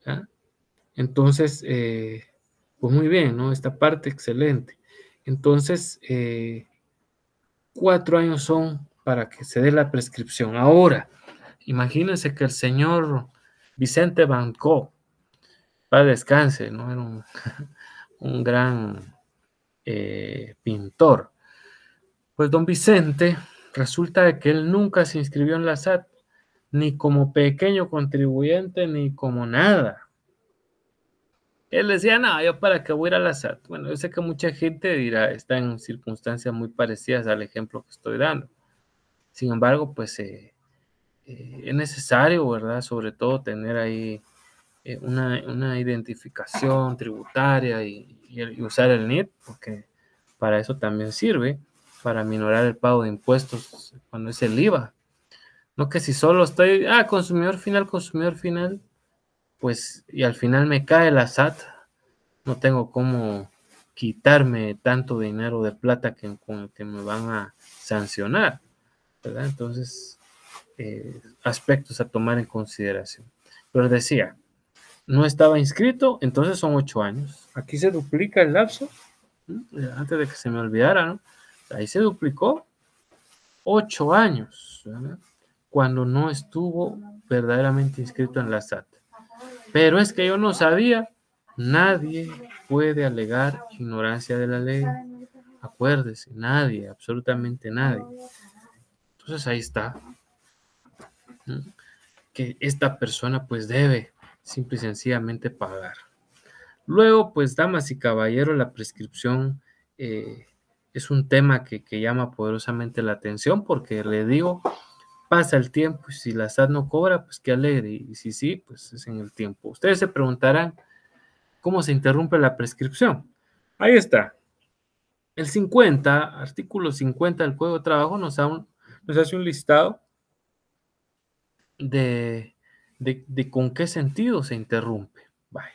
¿ya? Entonces, pues muy bien, ¿no? Esta parte excelente. Entonces, 4 años son para que se dé la prescripción. Ahora, imagínense que el señor Vicente Van Gogh, para descanse, ¿no? Era un gran pintor. Pues don Vicente, resulta de que él nunca se inscribió en la SAT, ni como pequeño contribuyente, ni como nada. Él decía, no, yo para qué voy a ir a la SAT. Bueno, yo sé que mucha gente dirá, está en circunstancias muy parecidas al ejemplo que estoy dando. Sin embargo, pues es necesario, ¿verdad? Sobre todo tener ahí una identificación tributaria y usar el NIT, porque para eso también sirve, para minorar el pago de impuestos cuando es el IVA. No que si solo estoy, consumidor final, pues y al final me cae la SAT, no tengo cómo quitarme tanto dinero de plata con el que me van a sancionar, ¿verdad? Entonces, aspectos a tomar en consideración. Pero decía, no estaba inscrito, entonces son 8 años. Aquí se duplica el lapso, antes de que se me olvidara, ¿no? Ahí se duplicó 8 años, ¿verdad? Cuando no estuvo verdaderamente inscrito en la SAT. Pero es que yo no sabía, nadie puede alegar ignorancia de la ley. Acuérdese, nadie, absolutamente nadie. Entonces ahí está, ¿no? Que esta persona pues debe simple y sencillamente pagar. Luego, pues, damas y caballeros, la prescripción es un tema que llama poderosamente la atención porque le digo, pasa el tiempo y si la SAT no cobra, pues qué alegre, y si sí, pues es en el tiempo. Ustedes se preguntarán, ¿cómo se interrumpe la prescripción? Ahí está. El 50, artículo 50 del Código de Trabajo nos hace un listado de, de con qué sentido se interrumpe. Vaya.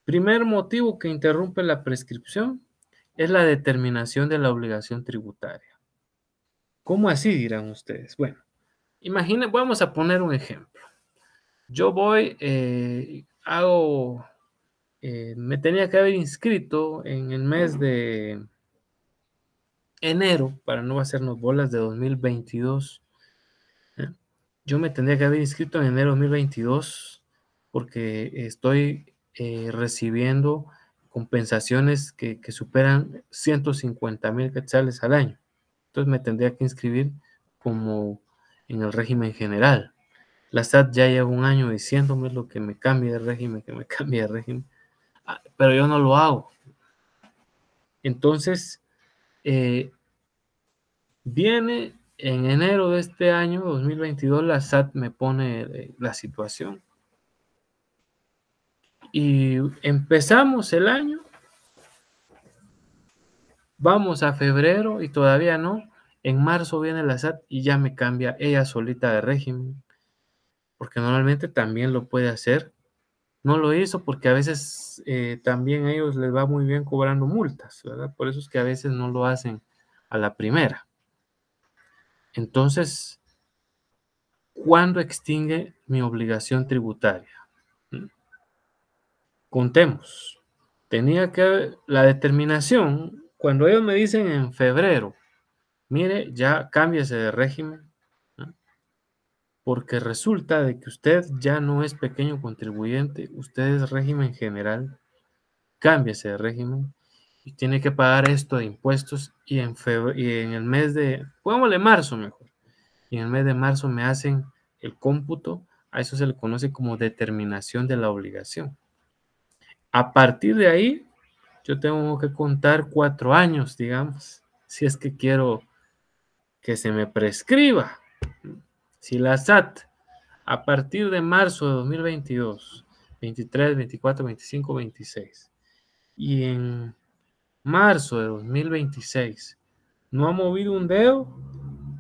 Primer motivo que interrumpe la prescripción es la determinación de la obligación tributaria. ¿Cómo así dirán ustedes? Bueno, imaginen, vamos a poner un ejemplo. Yo voy, me tenía que haber inscrito en el mes de enero, para no hacernos bolas de 2022. ¿eh? Yo me tendría que haber inscrito en enero de 2022 porque estoy recibiendo compensaciones que superan 150,000 quetzales al año. Entonces me tendría que inscribir como en el régimen general. La SAT ya lleva un año diciéndome lo que me cambie de régimen, que me cambie de régimen, pero yo no lo hago. Entonces, viene en enero de este año, 2022, la SAT me pone la situación. Y empezamos el año, vamos a febrero y todavía no. En marzo viene la SAT y ya me cambia ella solita de régimen, porque normalmente también lo puede hacer. No lo hizo porque a veces también a ellos les va muy bien cobrando multas, ¿verdad? Por eso es que a veces no lo hacen a la primera. Entonces, ¿cuándo extingue mi obligación tributaria? Contemos. Tenía que la determinación, cuando ellos me dicen en febrero, mire, ya cámbiese de régimen, ¿no? Porque resulta de que usted ya no es pequeño contribuyente, usted es régimen general, cámbiese de régimen y tiene que pagar esto de impuestos y en el mes de, pongámosle marzo mejor, y en el mes de marzo me hacen el cómputo, a eso se le conoce como determinación de la obligación. A partir de ahí, yo tengo que contar 4 años, digamos, si es que quiero que se me prescriba. Si la SAT, a partir de marzo de 2022, 23, 24, 25, 26, y en marzo de 2026 no ha movido un dedo,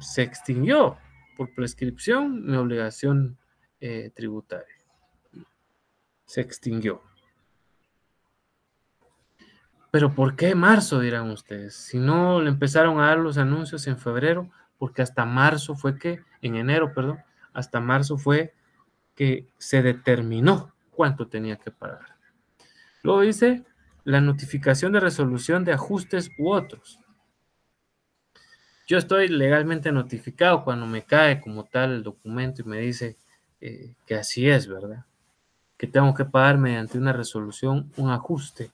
se extinguió por prescripción mi obligación tributaria. Se extinguió. Pero ¿por qué marzo, dirán ustedes? Si no le empezaron a dar los anuncios en febrero, porque hasta marzo fue que, en enero, perdón, hasta marzo fue que se determinó cuánto tenía que pagar. Luego dice la notificación de resolución de ajustes u otros. Yo estoy legalmente notificado cuando me cae como tal el documento y me dice que así es, ¿verdad? Que tengo que pagar mediante una resolución un ajuste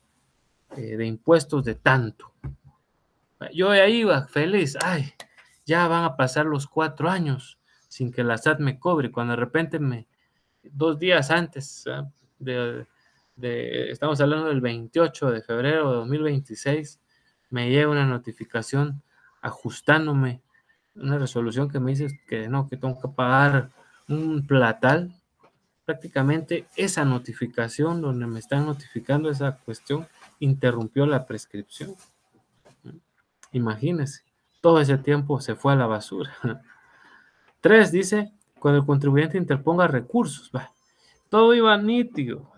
de impuestos de tanto. Yo ahí iba feliz, ay, ya van a pasar los 4 años sin que la SAT me cobre. Cuando de repente 2 días antes estamos hablando del 28 de febrero de 2026, me llega una notificación ajustándome una resolución que me dice que no, que tengo que pagar un platal. Prácticamente esa notificación donde me están notificando esa cuestión interrumpió la prescripción. Imagínense, todo ese tiempo se fue a la basura. 3 dice, cuando el contribuyente interponga recursos. Todo iba nítido.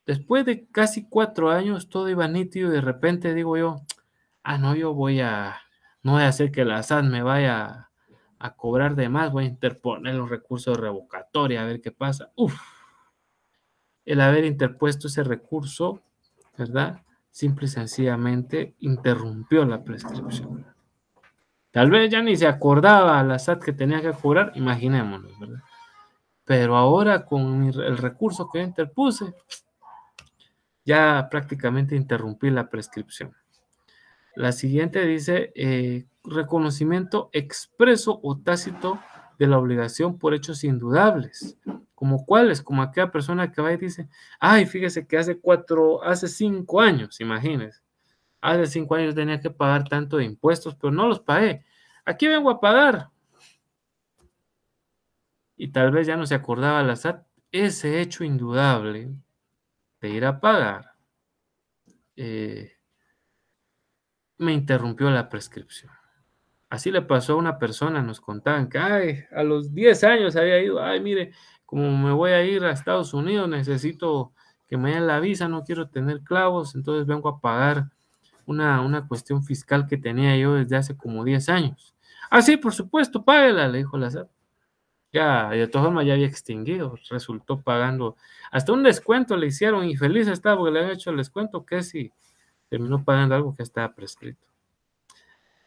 Después de casi 4 años, todo iba nítido y de repente digo yo, no, no voy a hacer que la SAT me vaya a cobrar de más, voy a interponer los recursos de revocatoria a ver qué pasa. El haber interpuesto ese recurso, ¿verdad? Simple y sencillamente interrumpió la prescripción. Tal vez ya ni se acordaba la SAT que tenía que cobrar, imaginémonos, ¿verdad? Pero ahora con el recurso que yo interpuse, ya prácticamente interrumpí la prescripción. La siguiente dice, reconocimiento expreso o tácito de la obligación por hechos indudables. ¿Como cuáles? Como aquella persona que va y dice, ay, fíjese que hace 5 años, imagínese, hace 5 años tenía que pagar tanto de impuestos, pero no los pagué. Aquí vengo a pagar. Y tal vez ya no se acordaba la SAT, ese hecho indudable de ir a pagar me interrumpió la prescripción. Así le pasó a una persona, nos contaban que a los 10 años había ido, mire, como me voy a ir a Estados Unidos, necesito que me den la visa, no quiero tener clavos, entonces vengo a pagar una cuestión fiscal que tenía yo desde hace como 10 años. Sí, por supuesto, páguela, le dijo la SAT. Ya, de todas formas ya había extinguido, resultó pagando, hasta un descuento le hicieron y feliz estaba porque le habían hecho el descuento, que si terminó pagando algo que estaba prescrito.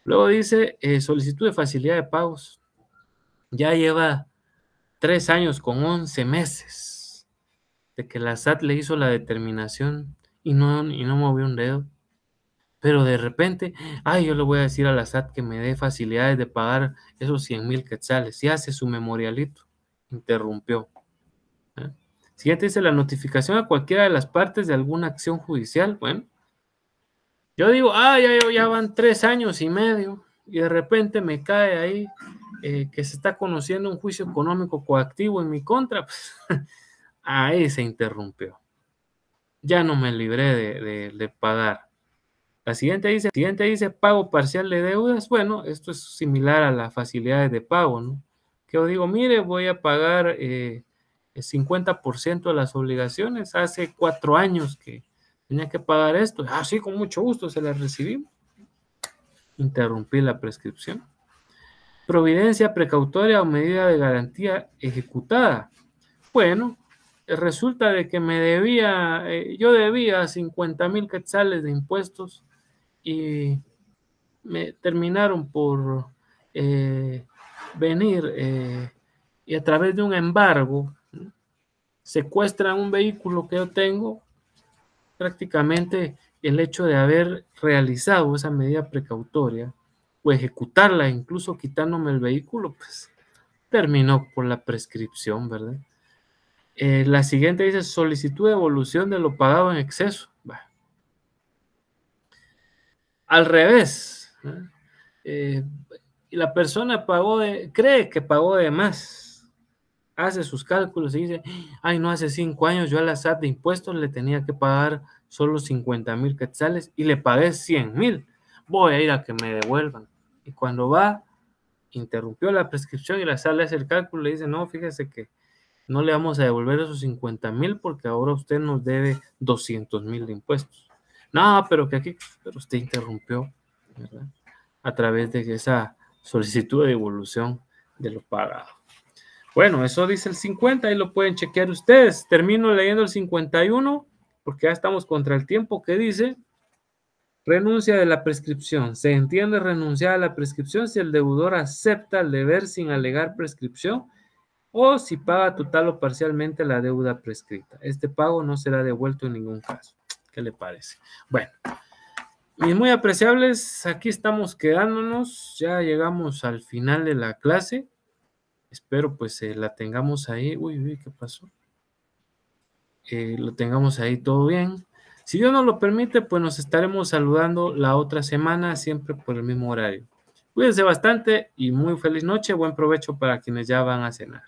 Luego dice solicitud de facilidad de pagos. Ya lleva 3 años con 11 meses de que la SAT le hizo la determinación y no movió un dedo. Pero de repente, yo le voy a decir a la SAT que me dé facilidades de pagar esos 100,000 quetzales. Y hace su memorialito. Interrumpió. Siguiente dice la notificación a cualquiera de las partes de alguna acción judicial. Bueno, yo digo, ya van 3 años y medio y de repente me cae ahí que se está conociendo un juicio económico coactivo en mi contra. Pues, ahí se interrumpió. Ya no me libré de pagar. La siguiente dice pago parcial de deudas. Bueno, esto es similar a las facilidades de pago, ¿no? Que yo digo, mire, voy a pagar el 50% de las obligaciones. Hace 4 años que tenía que pagar esto. Sí, con mucho gusto se las recibimos. Interrumpí la prescripción. Providencia precautoria o medida de garantía ejecutada. Bueno, resulta de que yo debía 50,000 quetzales de impuestos y me terminaron por venir y a través de un embargo secuestran un vehículo que yo tengo. Prácticamente el hecho de haber realizado esa medida precautoria o ejecutarla, incluso quitándome el vehículo, pues terminó por la prescripción, ¿verdad? La siguiente dice solicitud de devolución de lo pagado en exceso. Al revés, ¿eh? y la persona cree que pagó de más, hace sus cálculos y dice, ay, no, hace 5 años yo a la SAT de impuestos le tenía que pagar solo 50,000 quetzales y le pagué 100,000, voy a ir a que me devuelvan. Y cuando va, interrumpió la prescripción y la SAT le hace el cálculo y le dice, no, fíjese que no le vamos a devolver esos 50,000 porque ahora usted nos debe 200,000 de impuestos. No, pero pero usted interrumpió, ¿verdad? A través de esa solicitud de devolución de lo pagado. Bueno, eso dice el 50, ahí lo pueden chequear ustedes. Termino leyendo el 51, porque ya estamos contra el tiempo, que dice, renuncia de la prescripción. Se entiende renunciar a la prescripción si el deudor acepta el deber sin alegar prescripción o si paga total o parcialmente la deuda prescrita. Este pago no será devuelto en ningún caso. ¿Qué le parece? Bueno, mis muy apreciables, aquí estamos quedándonos. Ya llegamos al final de la clase. Espero pues la tengamos ahí. Uy, ¿qué pasó? Lo tengamos ahí todo bien. Si Dios nos lo permite, pues nos estaremos saludando la otra semana, siempre por el mismo horario. Cuídense bastante y muy feliz noche. Buen provecho para quienes ya van a cenar.